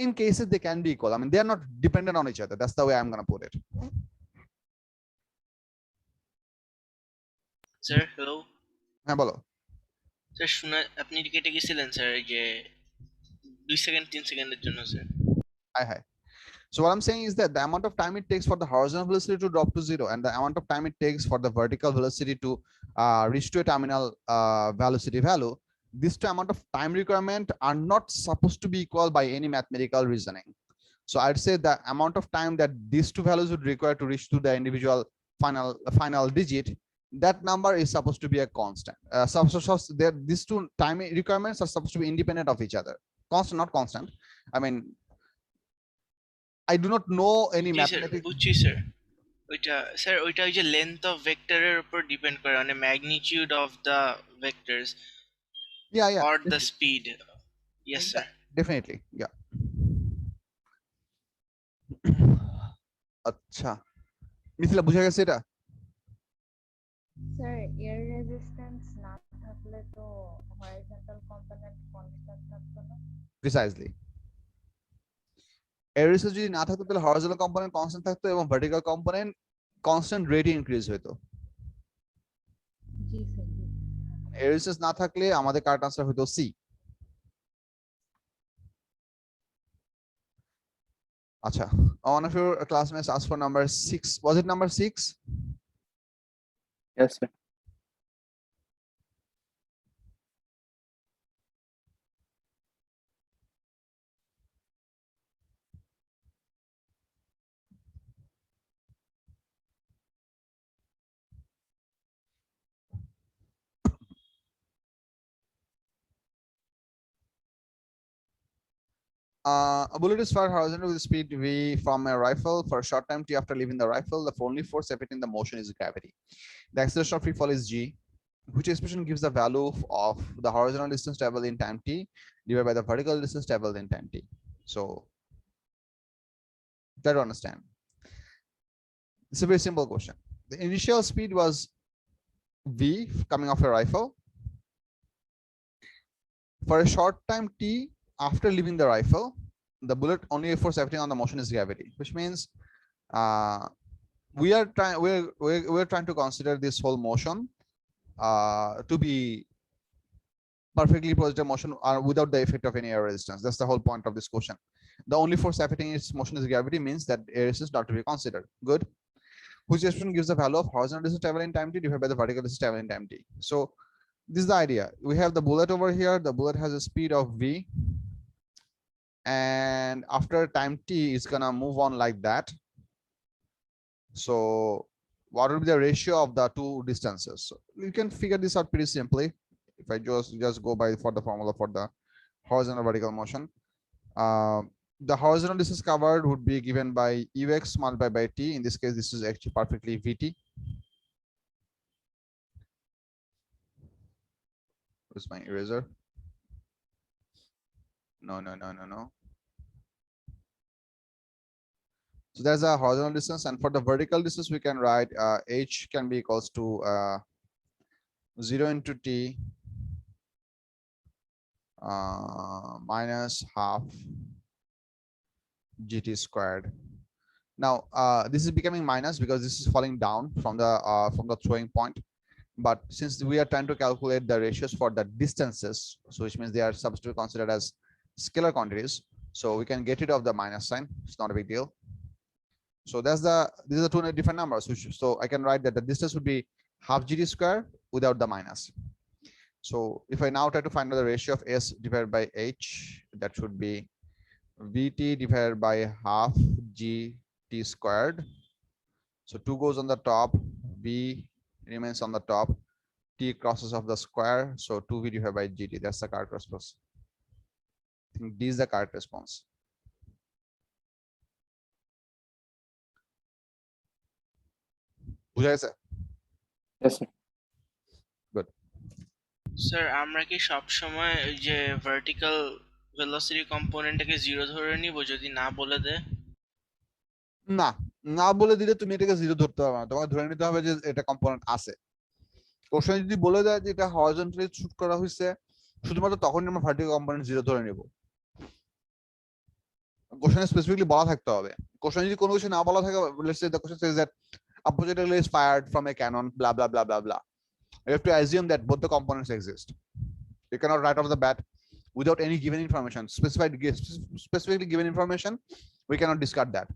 in cases they can be equal. I mean, they're not dependent on each other. That's the way I'm gonna put it. Sir hello হ্যাঁ বলো। Sir শুনে আপনি কেটে গেছিলেন sir এই যে 2 second 3 সেকেন্ডের জন্য sir Hi, hi. So what I'm saying is that the amount of time it takes for the horizontal velocity to drop to 0 and the amount of time it takes for the vertical velocity to reach to a terminal velocity value, these two amount of time requirement are not supposed to be equal by any mathematical reasoning. So I'd say the amount of time that these two values would require to reach to the individual final digit, that number is supposed to be a constant. These two time requirements are supposed to be independent of each other. Constant, not constant. I mean, I do not know any G sir mathematics. বুঝছি sir ওইটা sir ওইটা ওই যে length of ভেক্টরের উপর depend করে মানে magnitude of the vectors Yeah, yeah, or the speed. Yes, sir. definitely. Yeah. আচ্ছা মিথিলা বুঝা গেছে এটা? স্যার এয়ার রেজিস্ট্যান্স না থাকলে তো হরাইজন্টাল কম্পোনেন্ট কনস্ট্যান্ট থাকতো না। প্রিসাইজলি এর রেজিস্ট্যান্স যদি না থাকতো তাহলে হরিজন্টাল কম্পোনেন্ট কনস্ট্যান্ট থাকতো এবং ভার্টিক্যাল কম্পোনেন্ট কনস্ট্যান্ট রেটে ইনক্রিজ হতো। জি স্যার। এর রেজিস্ট্যান্স না থাকলে আমাদের কারেক্ট আনসার হতো সি। আচ্ছা, one of your classmates asked for number 6. Was it number 6? Yes, sir. A bullet is fired horizontally with speed v from a rifle for a short time t after leaving the rifle. The only force affecting the motion is gravity. The acceleration of free fall is g. Which expression gives the value of the horizontal distance traveled in time t divided by the vertical distance traveled in time t? So try to understand. It's a very simple question. The initial speed was v coming off a rifle. For a short time t after leaving the rifle, the bullet only force acting on the motion is gravity, which means we're trying to consider this whole motion to be perfectly positive motion without the effect of any air resistance. That's the whole point of this question. The only force affecting its motion is gravity means that air resistance not to be considered. Good. Which expression gives the value of horizontal distance travel in time t divided by the vertical distance travel in time t. So this is the idea. We have the bullet over here. The bullet has a speed of v, and after time t, it's gonna move on like that. So what will be the ratio of the two distances? So you can figure this out pretty simply. If I just go by for the formula for the horizontal vertical motion, the horizontal distance covered would be given by ux multiplied by t. In this case, this is actually perfectly vt. Where's my eraser? No. So there's a horizontal distance, and for the vertical distance, we can write h can be equals to 0 into t minus half gt squared. Now this is becoming minus because this is falling down from the throwing point. But since we are trying to calculate the ratios for the distances, so which means they are supposed to be considered as scalar quantities, so we can get rid of the minus sign. It's not a big deal. So these are two different numbers. So I can write that the distance would be half gt square without the minus. So if I now try to find out the ratio of s divided by h, that should be vt divided by half gt squared. So 2 goes on the top, v remains on the top, t crosses off the square, so 2v divided by gt. That's the correct response. I think this is the correct response. বুঝা গেছে? Yes, sir. Sir আমরা কি সব সময় ওই যে vertical velocity কম্পোনেন্টটাকে 0 ধরে নিব যদি না বলে দেয়? না, না বলে দিলে তুমি এটাকে 0 ধরতে হবে না, তোমাকে ধরে নিতে হবে যে এটা কম্পোনেন্ট আছে। কোশ্চেন যদি বলে দেয় যে এটা হরিজন্টালি শুট করা হয়েছে, শুধুমাত্র তখনই আমরা ভার্টিক্যাল কম্পোনেন্ট 0 ধরে নিব। কোশ্চেনে স্পেসিফিকলি বলা থাকতে হবে। কোশ্চেন যদি কোনো কিছু না বলা থাকে, let's say the question says that a projectile is fired from a cannon, blah blah blah blah blah. You have to assume that both the components exist. You cannot write off the bat without any given information, specifically given information. We cannot discard that.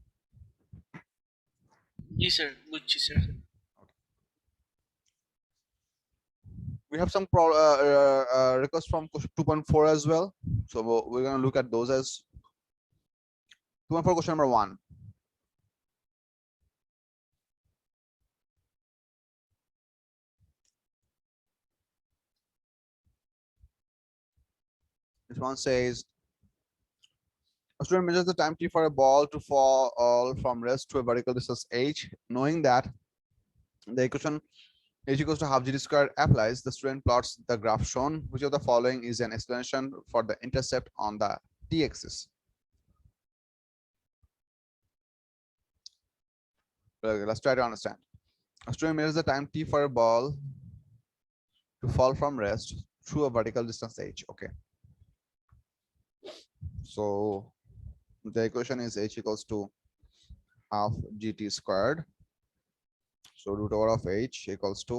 G sir, বুঝছি sir. We have some requests from question 2.4 as well, so we're going to look at those as 2.4 question number 1. This one says a student measures the time t for a ball to fall from rest to a vertical distance h. Knowing that the equation h equals to half g squared applies, the student plots the graph shown. Which of the following is an explanation for the intercept on the t-axis? Okay, let's try to understand. A student measures the time t for a ball to fall from rest through a vertical distance h. Okay. So the equation is h equals to half gt squared. So root over of h equals to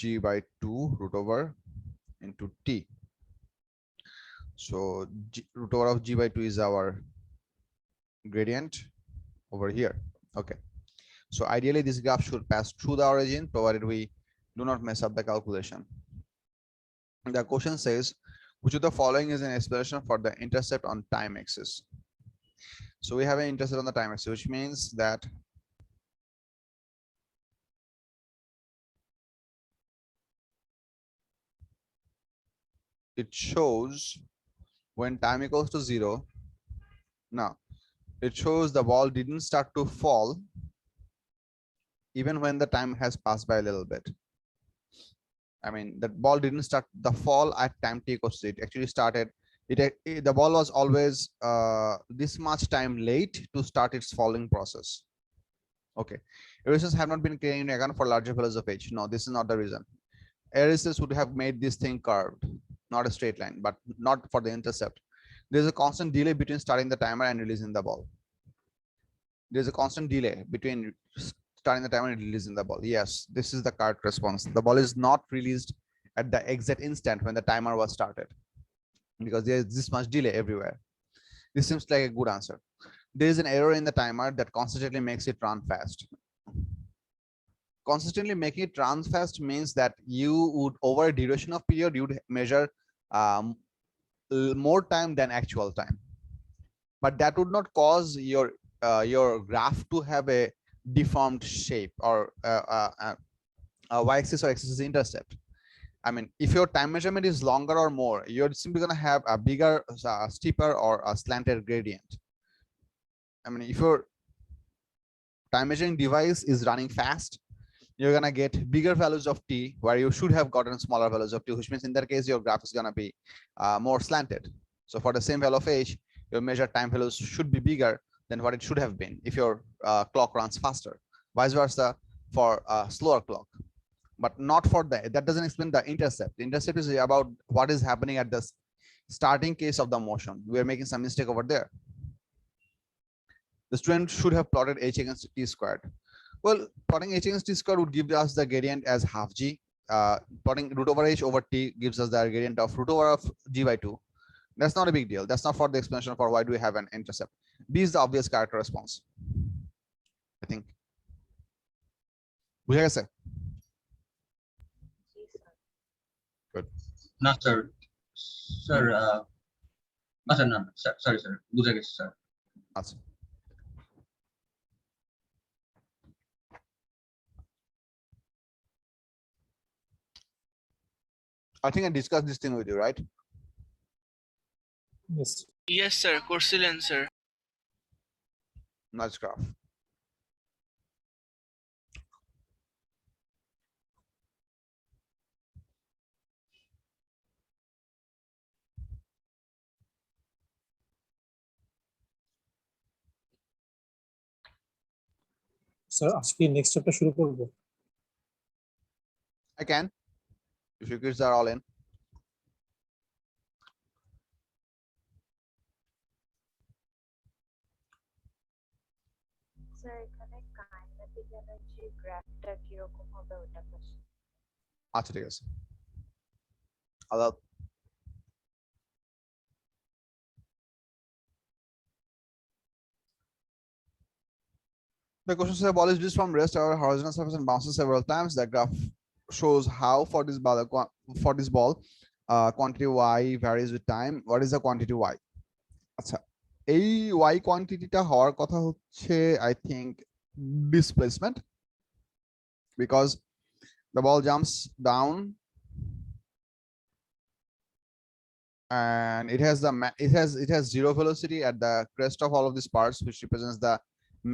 g by 2 root over into t. So root over of g by 2 is our gradient over here. Okay. So ideally this graph should pass through the origin, provided we do not mess up the calculation. The question says, which of the following is an explanation for the intercept on time axis? So we have an intercept on the time axis, which means that it shows when time equals to 0. Now it shows the ball didn't start to fall even when the time has passed by a little bit. I mean, the ball didn't start the fall at time t equals to 0. It actually started, the ball was always this much time late to start its falling process. Okay, erases have not been taken into account for larger values of h. No, this is not the reason. Erases would have made this thing curved, not a straight line, but not for the intercept. There's a constant delay between starting the timer and releasing the ball. There's a constant delay between starting the timer and releasing the ball. Yes, this is the correct response. The ball is not released at the exact instant when the timer was started, because there is this much delay everywhere. This seems like a good answer. There is an error in the timer that consistently makes it run fast. Consistently making it run fast means that you would, over a duration of period, you would measure more time than actual time, but that would not cause your graph to have a deformed shape or y-axis or x-axis intercept. I mean, if your time measurement is longer or more, you're simply going to have a bigger, steeper or a slanted gradient. I mean, if your time measuring device is running fast, you're going to get bigger values of t where you should have gotten smaller values of t, which means in that case, your graph is going to be more slanted. So for the same value of h, your measured time values should be bigger than what it should have been if your clock runs faster. Vice versa for a slower clock, but not for that. That doesn't explain the intercept. The intercept is about what is happening at the starting case of the motion. We are making some mistake over there. The student should have plotted h against t squared. Well, plotting h against t squared would give us the gradient as half g. Plotting root over h over t gives us the gradient of root over of g by 2. That's not a big deal. That's not for the explanation for why do we have an intercept. B is the obvious character response, I think. বুঝা গেছে? জি sir. Good. No, sir. Sir, no, sir, no, sir, sorry, sir. বুঝা গেছে, sir. আচ্ছা। I think I discussed this thing with you, right? Yes. Yes sir, করছিলেন sir. Nice graph. Sir আজকে next chapter শুরু করব? I can, if you kids are all in. Sir এখানে kinetic energy গ্রাফটা কিরকম হবে ওটা কোশ্চেন। আচ্ছা ঠিক আছে। আল্লাহ The question says, ball is released from rest over horizontal surface and bounces several times. The graph shows how for this ball, quantity y varies with time. What is the quantity y? আচ্ছা, এই y কোয়ান্টিটিটা হওয়ার কথা হচ্ছে I think displacement, because the ball jumps down and it has zero velocity at the crest of all of these parts, which represents the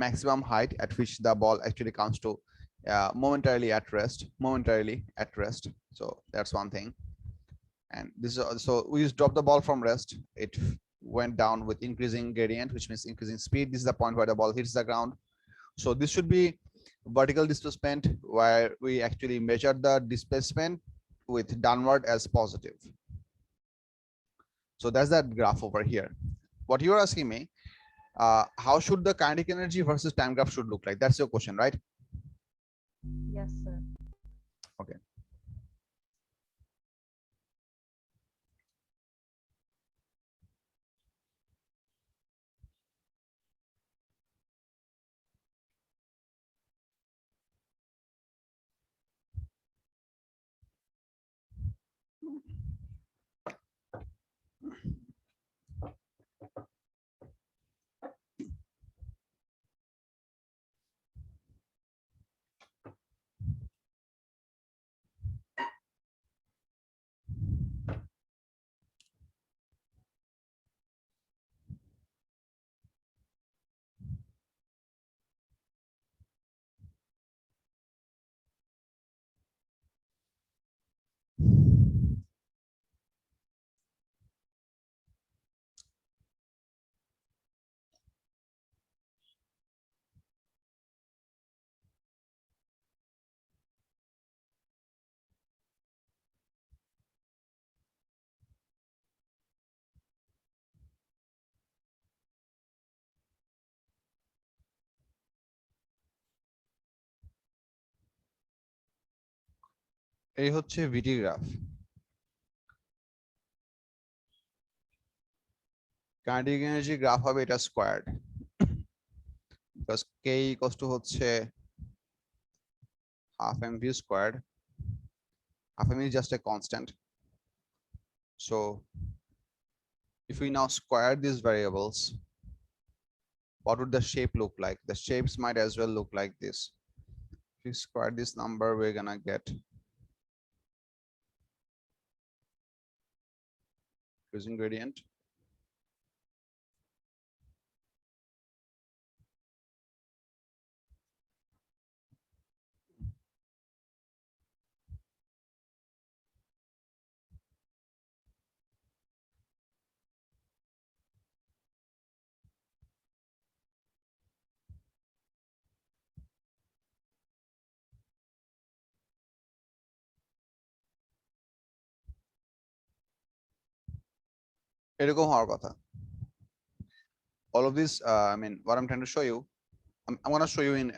maximum height at which the ball actually comes to momentarily at rest. So that's one thing. And this is so we just dropped the ball from rest. It went down with increasing gradient, which means increasing speed. This is the point where the ball hits the ground. So this should be vertical displacement, where we actually measure the displacement with downward as positive. So that's that graph over here. What you're asking me, how should the kinetic energy versus time graph should look like? That's your question, right? Yes, sir. Okay. এই হচ্ছে VT graph. Kinetic energy graph হবে এটা squared, because k equals to হচ্ছে half mv squared. Half m is just a constant. So if we now square these variables, what would the shape look like? The shapes might as well look like this. If we square this number, we're gonna get increasing gradient. এরকম হওয়ার কথা। All of this, I mean, what I'm trying to show you, I'm going to show you in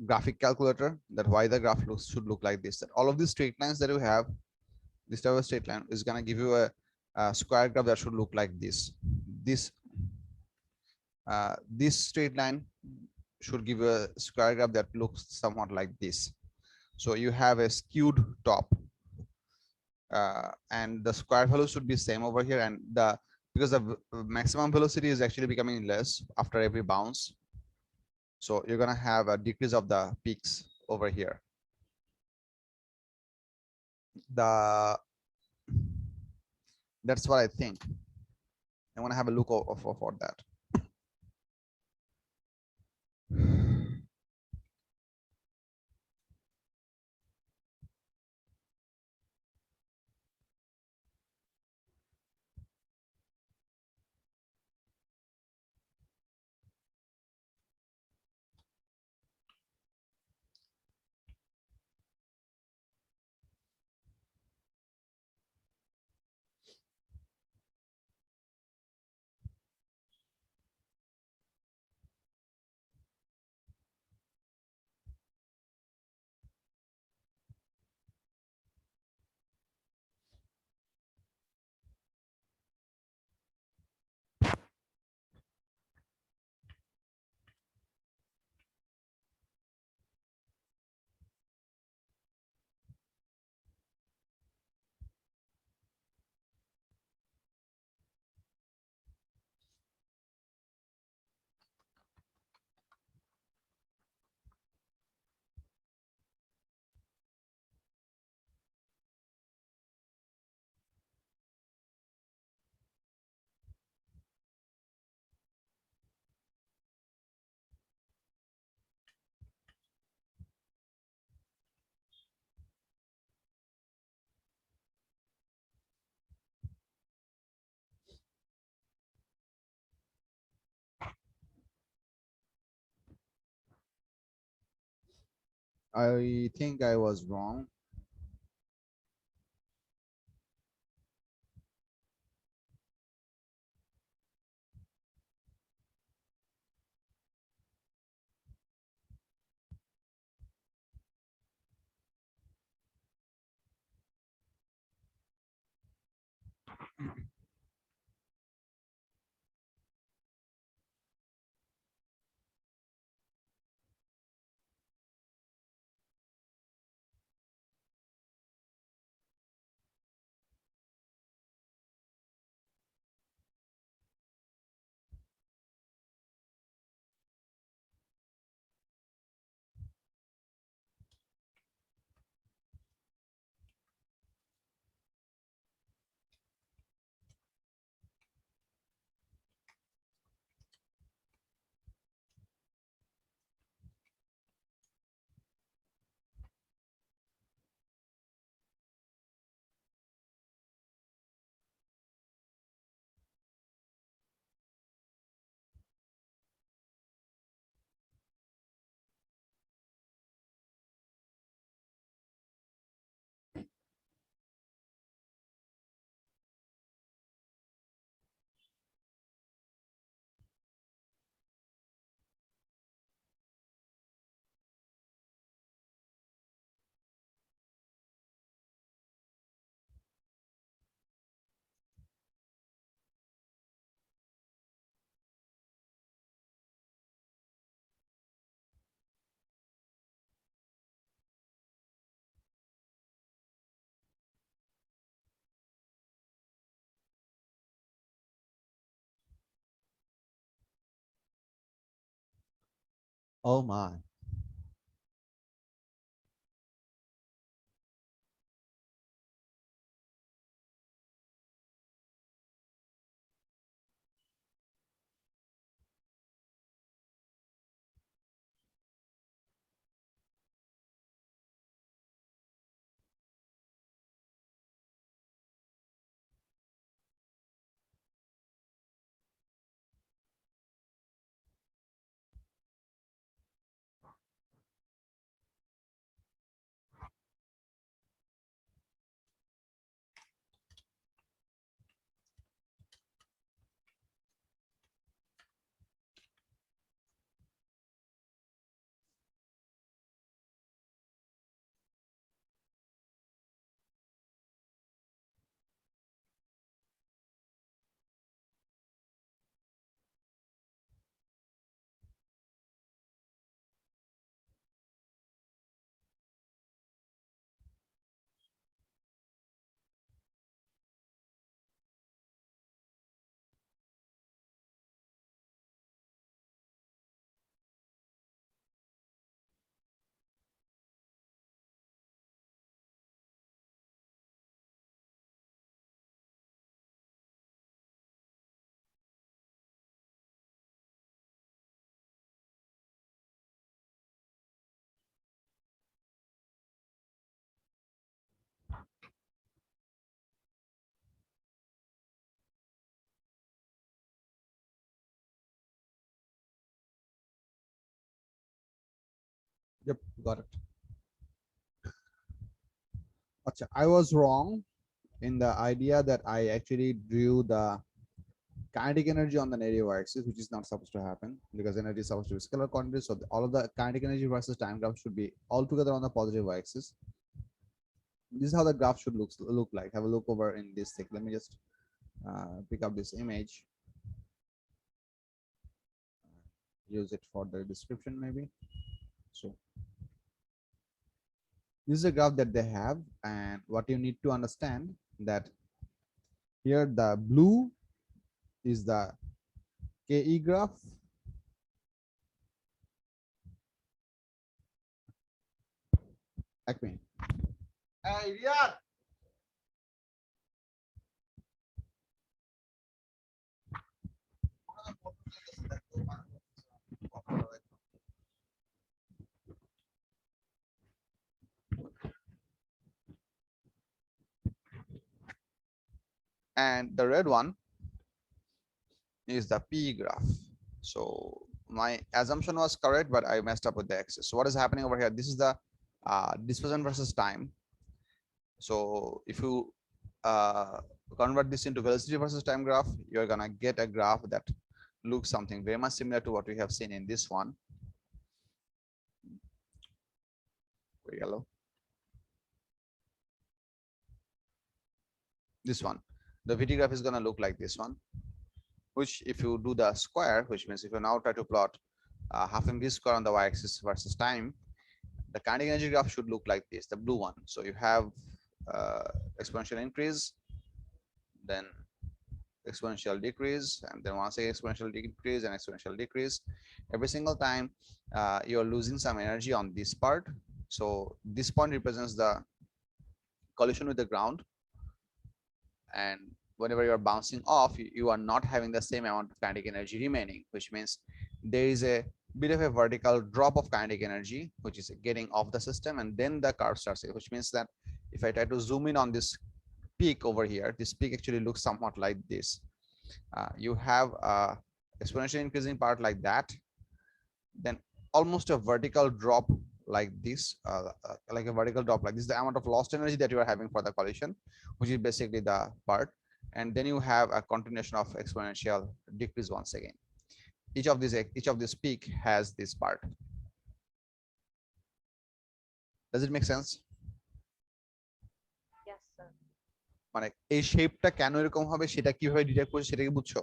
graphic calculator that why the graph should look like this. That all of these straight lines that you have, this type of straight line is going to give you a square graph that should look like this. This straight line should give a square graph that looks somewhat like this. So you have a skewed top, and the square value should be same over here, and because the maximum velocity is actually becoming less after every bounce, so you're gonna have a decrease of the peaks over here. That's what I think. I want to have a look for that. I think I was wrong. Oh my. Yep, got it. Acha, I was wrong in the idea that I actually drew the kinetic energy on the negative axis, which is not supposed to happen because energy is supposed to be scalar quantity. So all of the kinetic energy versus time graph should be altogether on the positive axis. This is how the graph should look like. Have a look over in this thing. Let me just pick up this image, use it for the description maybe. So this is a graph that they have, and what you need to understand that here the blue is the KE graph. Acme. Hey, Riyad. And the red one is the P graph. So my assumption was correct, but I messed up with the axis. So what is happening over here? This is the displacement versus time. So if you convert this into velocity versus time graph, you're gonna get a graph that looks something very much similar to what we have seen in this one. Yellow. This one, the VT graph is gonna look like this one, which if you do the square, which means if you now try to plot half mv square on the y-axis versus time, the kinetic energy graph should look like this, the blue one. So you have exponential increase, then exponential decrease, and then once again exponential decrease and exponential decrease. Every single time you're losing some energy on this part. So this point represents the collision with the ground, and whenever you're bouncing off, you are not having the same amount of kinetic energy remaining, which means there is a bit of a vertical drop of kinetic energy which is getting off the system, and then the curve starts, which means that if I try to zoom in on this peak over here, this peak actually looks somewhat like this. You have a exponentially increasing part like that, then almost a vertical drop like this, like a vertical drop like this, the amount of lost energy that you are having for the collision, which is basically the part, and then you have a continuation of exponential decrease once again. Each of this peak has this part. Does it make sense? Yes, sir. মানে এই শেপটা কেন এরকম হবে সেটা কিভাবে detect করছে সেটা কি বুঝছো?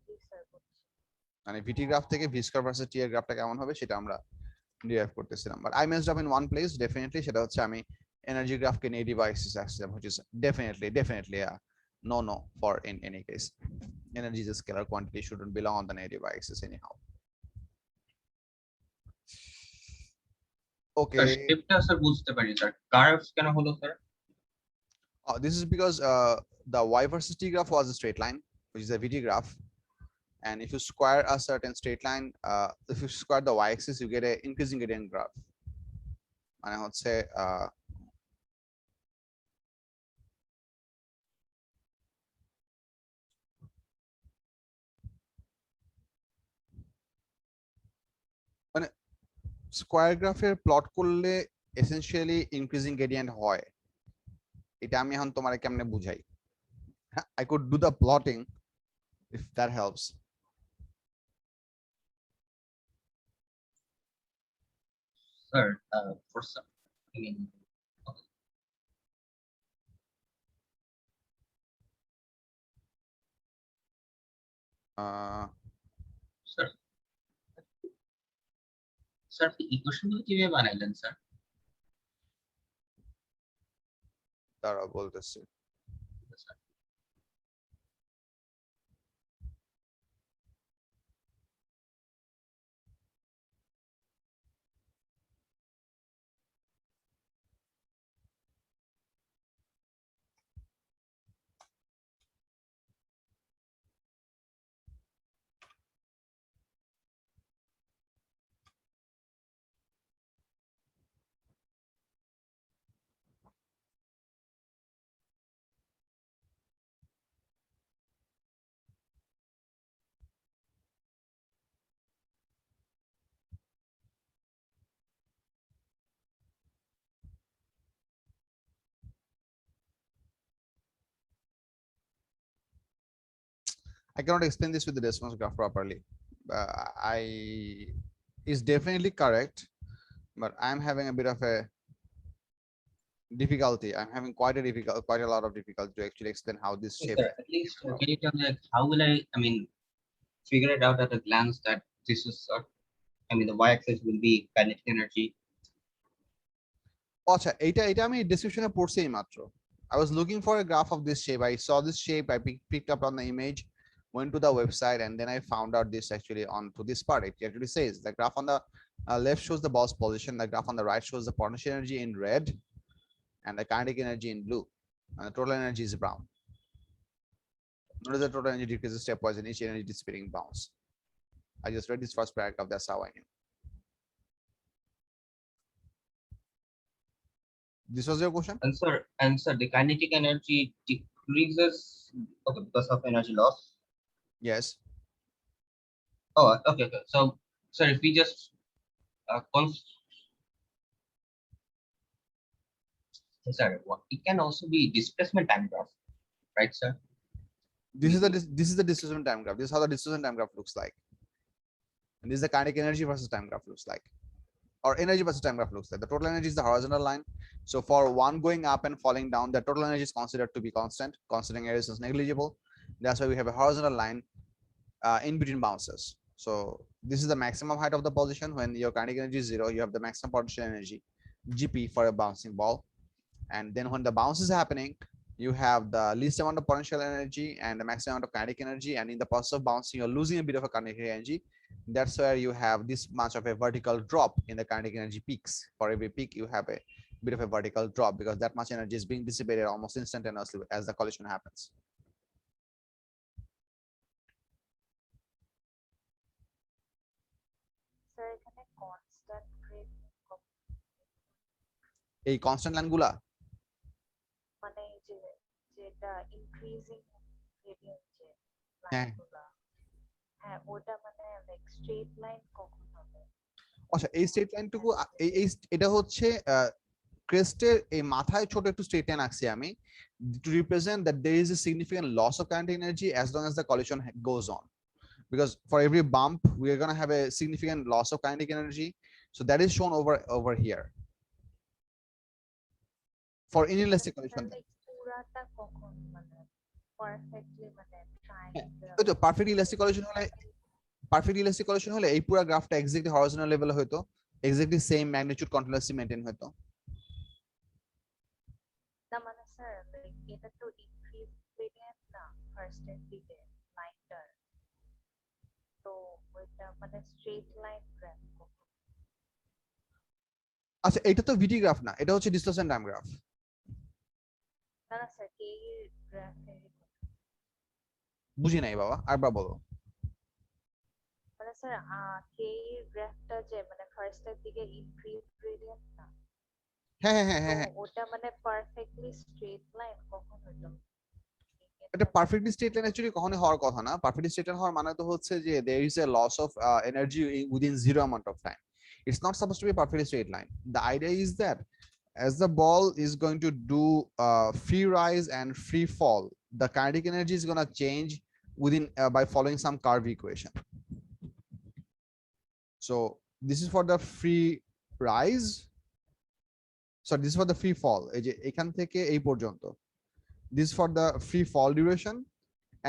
জি স্যার বুঝছি। মানে ভিটি গ্রাফ থেকে ভি স্কয়ার ভার্সেস টি এর গ্রাফটা কেমন হবে সেটা আমরা ডিরাইভ করতেছিলাম, but I messed up in one place definitely. সেটা হচ্ছে আমি এনার্জি গ্রাফকে নেগেটিভ অ্যাক্সিস রাখছিলাম, which is definitely a no for in any case. Energy is a scalar quantity, shouldn't belong on the negative axis anyhow. Okay, শেপটা sir বুঝতে পারি sir, curves কেন হলো sir? this is because the y versus t graph was a straight line, which is a vt graph, and if you square a certain straight line, if you square the y-axis, you get a increasing gradient graph. মানে হচ্ছে মানে square গ্রাফের plot করলে essentially increasing gradient হয়। এটা আমি এখন তোমারে কেমনে বুঝাই? I could do the plotting if that helps. Sir for some, I mean, sir sir আপনি ইকুয়েশনগুলো কিভাবে বানাইলেন স্যার? দাঁড়াও বলতেছি। Sir I cannot explain this with the response graph properly. I is definitely correct, but I'm having a bit of a difficulty. I'm having quite a lot of difficulty to actually explain how this shape. sir, at least can you tell me like how will I mean figure it out at a glance that this is I mean the y-axis will be kinetic energy. আচ্ছা এটা আমি ডেসক্রিপশনে পড়ছি মাত্র। I was looking for a graph of this shape. I saw this shape. I picked up on the image, went to the website, and then I found out this actually onto this part. It actually says the graph on the left shows the ball's position. The graph on the right shows the potential energy in red and the kinetic energy in blue. And the total energy is brown. Notice the total energy decreases stepwise in each energy dissipating bounce. I just read this first paragraph. That's how I knew. This was your question? Answer the kinetic energy decreases because of energy loss. Yes. Oh, okay. So, sir, if we just Sir, it can also be displacement time graph, right, sir? This is the displacement time graph. This is how the displacement time graph looks like. And this is the kinetic energy versus time graph looks like. Or energy versus time graph looks like. The total energy is the horizontal line. So for one going up and falling down, the total energy is considered to be constant, considering area is negligible. That's why we have a horizontal line in between bounces. So this is the maximum height of the position. When your kinetic energy is 0, you have the maximum potential energy, GP, for a bouncing ball. And then when the bounce is happening, you have the least amount of potential energy and the maximum amount of kinetic energy. And in the process of bouncing, you're losing a bit of a kinetic energy. That's where you have this much of a vertical drop in the kinetic energy peaks. For every peak, you have a bit of a vertical drop because that much energy is being dissipated almost instantaneously as the collision happens. Sir এখানে constant grade এই constant লাইনগুলা মানে এই যে যেটা increasing gradient যে হ্যাঁ। লাইনগুলা হ্যাঁ ওটা মানে লাইক স্ট্রেট লাইন কখন হবে? আচ্ছা, এই স্ট্রেট লাইনটুকু এটা হচ্ছে ক্রেস্টের এই মাথায় ছোট একটু স্ট্রেট লাইন আঁকছি আমি to represent that there is a significant loss of kinetic energy as long as the collision goes on, because for every bump we are going to have a significant loss of kinetic energy. So that is shown over here for inelastic collision. পুরাটা কখন মানে perfectly মানে ওই তো perfect elastic collision হলে এই পুরো গ্রাফটা এক্স্যাক্টলি হরিজন্টাল লেভেলে হতো, exactly same magnitude continuously maintain হতো। না মানে স্যার লাইক এটা তো ইনক্রিজ গ্রেডিয়েন্ট না ফার্স্ট এর দিকে লাইনটার, তো ওইটা মানে স্ট্রেট লাইন গ্রাফ। আচ্ছা, এটা তো ভিটি গ্রাফ না, এটা হচ্ছে ডিসপ্লেসমেন্ট টাইম গ্রাফ। না না স্যার কে এর গ্রাফে বুঝি নাই বাবা, আরেকবার বলো। মানে স্যার কে এর গ্রাফটা যে মানে ফার্স্ট এর দিকে ইনক্রিজ গ্রেডিয়েন্ট না? হ্যাঁ হ্যাঁ হ্যাঁ হ্যাঁ, ওটা মানে পারফেক্টলি স্ট্রেট লাইন কখন হলো? এটা পারফেক্টলি স্ট্রেট লাইন অ্যাকচুয়ালি কখনোই হওয়ার কথা না। পারফেক্টলি স্ট্রেট লাইন হওয়ার মানে তো হচ্ছে যে there is a loss of energy within zero amount of time. It's not supposed to be a perfectly straight line. The idea is that as the ball is going to do free rise and free fall, the kinetic energy is going to change within by following some curve equation. So this is for the free rise, so this is for the free fall, এই যে এখান থেকে এই পর্যন্ত, this is for the free fall duration,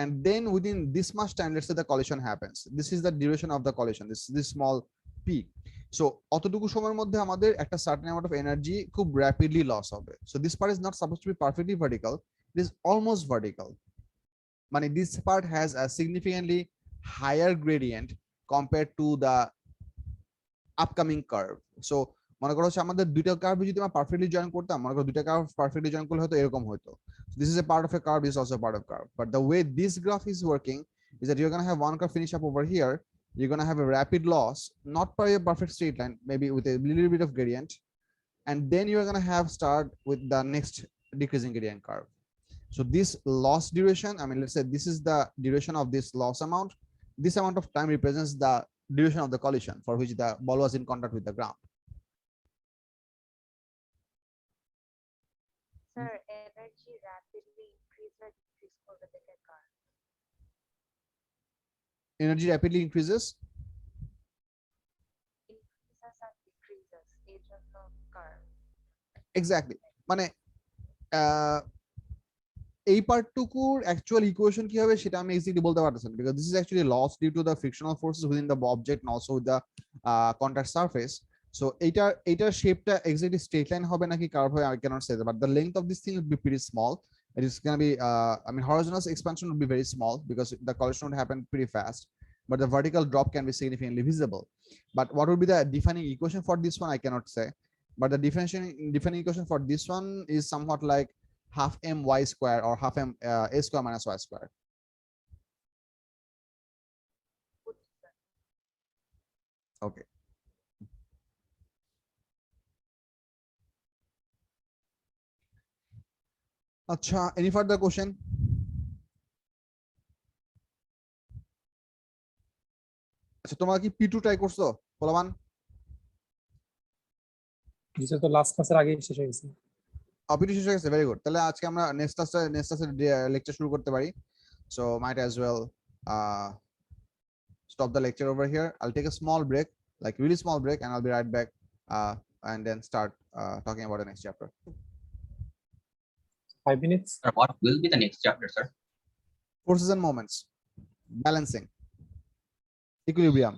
and then within this much time, let's say the collision happens, this is the duration of the collision, this small peak. So অতটুকু সময়ের মধ্যে আমাদের একটা certain amount of energy খুব rapidly loss হবে. So this part is not supposed to be perfectly vertical, it is almost vertical. মানে this part has a significantly higher gradient compared to the upcoming curve. So মনে করো হচ্ছে আমাদের দুইটা curve যদি আমরা পারফেক্টলি জয়েন করতাম, মনে করো দুইটা কার্ভ পারফেক্টলি জয়েন করলে হয়তো এরকম হতো। This is a part of a curve, this is also a part of curve, but the way this graph is working is that you're going to have one curve finish up over here, you're going to have a rapid loss, not by a perfect straight line, maybe with a little bit of gradient, and then you're going to have start with the next decreasing gradient curve. So this loss duration, I mean, let's say this is the duration of this loss amount, this amount of time represents the duration of the collision for which the ball was in contact with the ground. Sir energy rapidly increase আর decrease করবে দেখে কার Energy rapidly increases, increases আর decreases এই জন্য কার exactly, মানে এই পার্টটুকুর actual equation কি হবে সেটা আমি এক্স্যাক্টলি বলতে পারতেছি না, because this is actually loss due to the frictional forces within the object and also with the contact surface. So এইটার শেপটা এক্স্যাক্টলি স্ট্রেট লাইন হবে নাকি কার্ভ হবে I can't say, but the length of this thing will be pretty small. It is going to be I mean horizontal expansion would be very small because the collision would happen pretty fast, but the vertical drop can be significantly visible. But what would be the defining equation for this one I cannot say, but the defining equation for this one is somewhat like half my square or half m a square minus y square. Okay. Acha, any further question? আচ্ছা, তোমরা কি P2 try করছো পোলামান? জিসে তো last ক্লাসের আগে শেষ হয়ে গেছে। অপিটি শেষ হয়ে গেছে, ভেরি গুড। তাহলে আজকে আমরা নেক্সট ক্লাসে লেকচার শুরু করতে পারি। So might as well stop the lecture over here. I'll take a small break, like really small break, and I'll be right back and then start talking about the next chapter. 5 minutes. Sir, what will be the next chapter, sir? Forces and moments, balancing, equilibrium.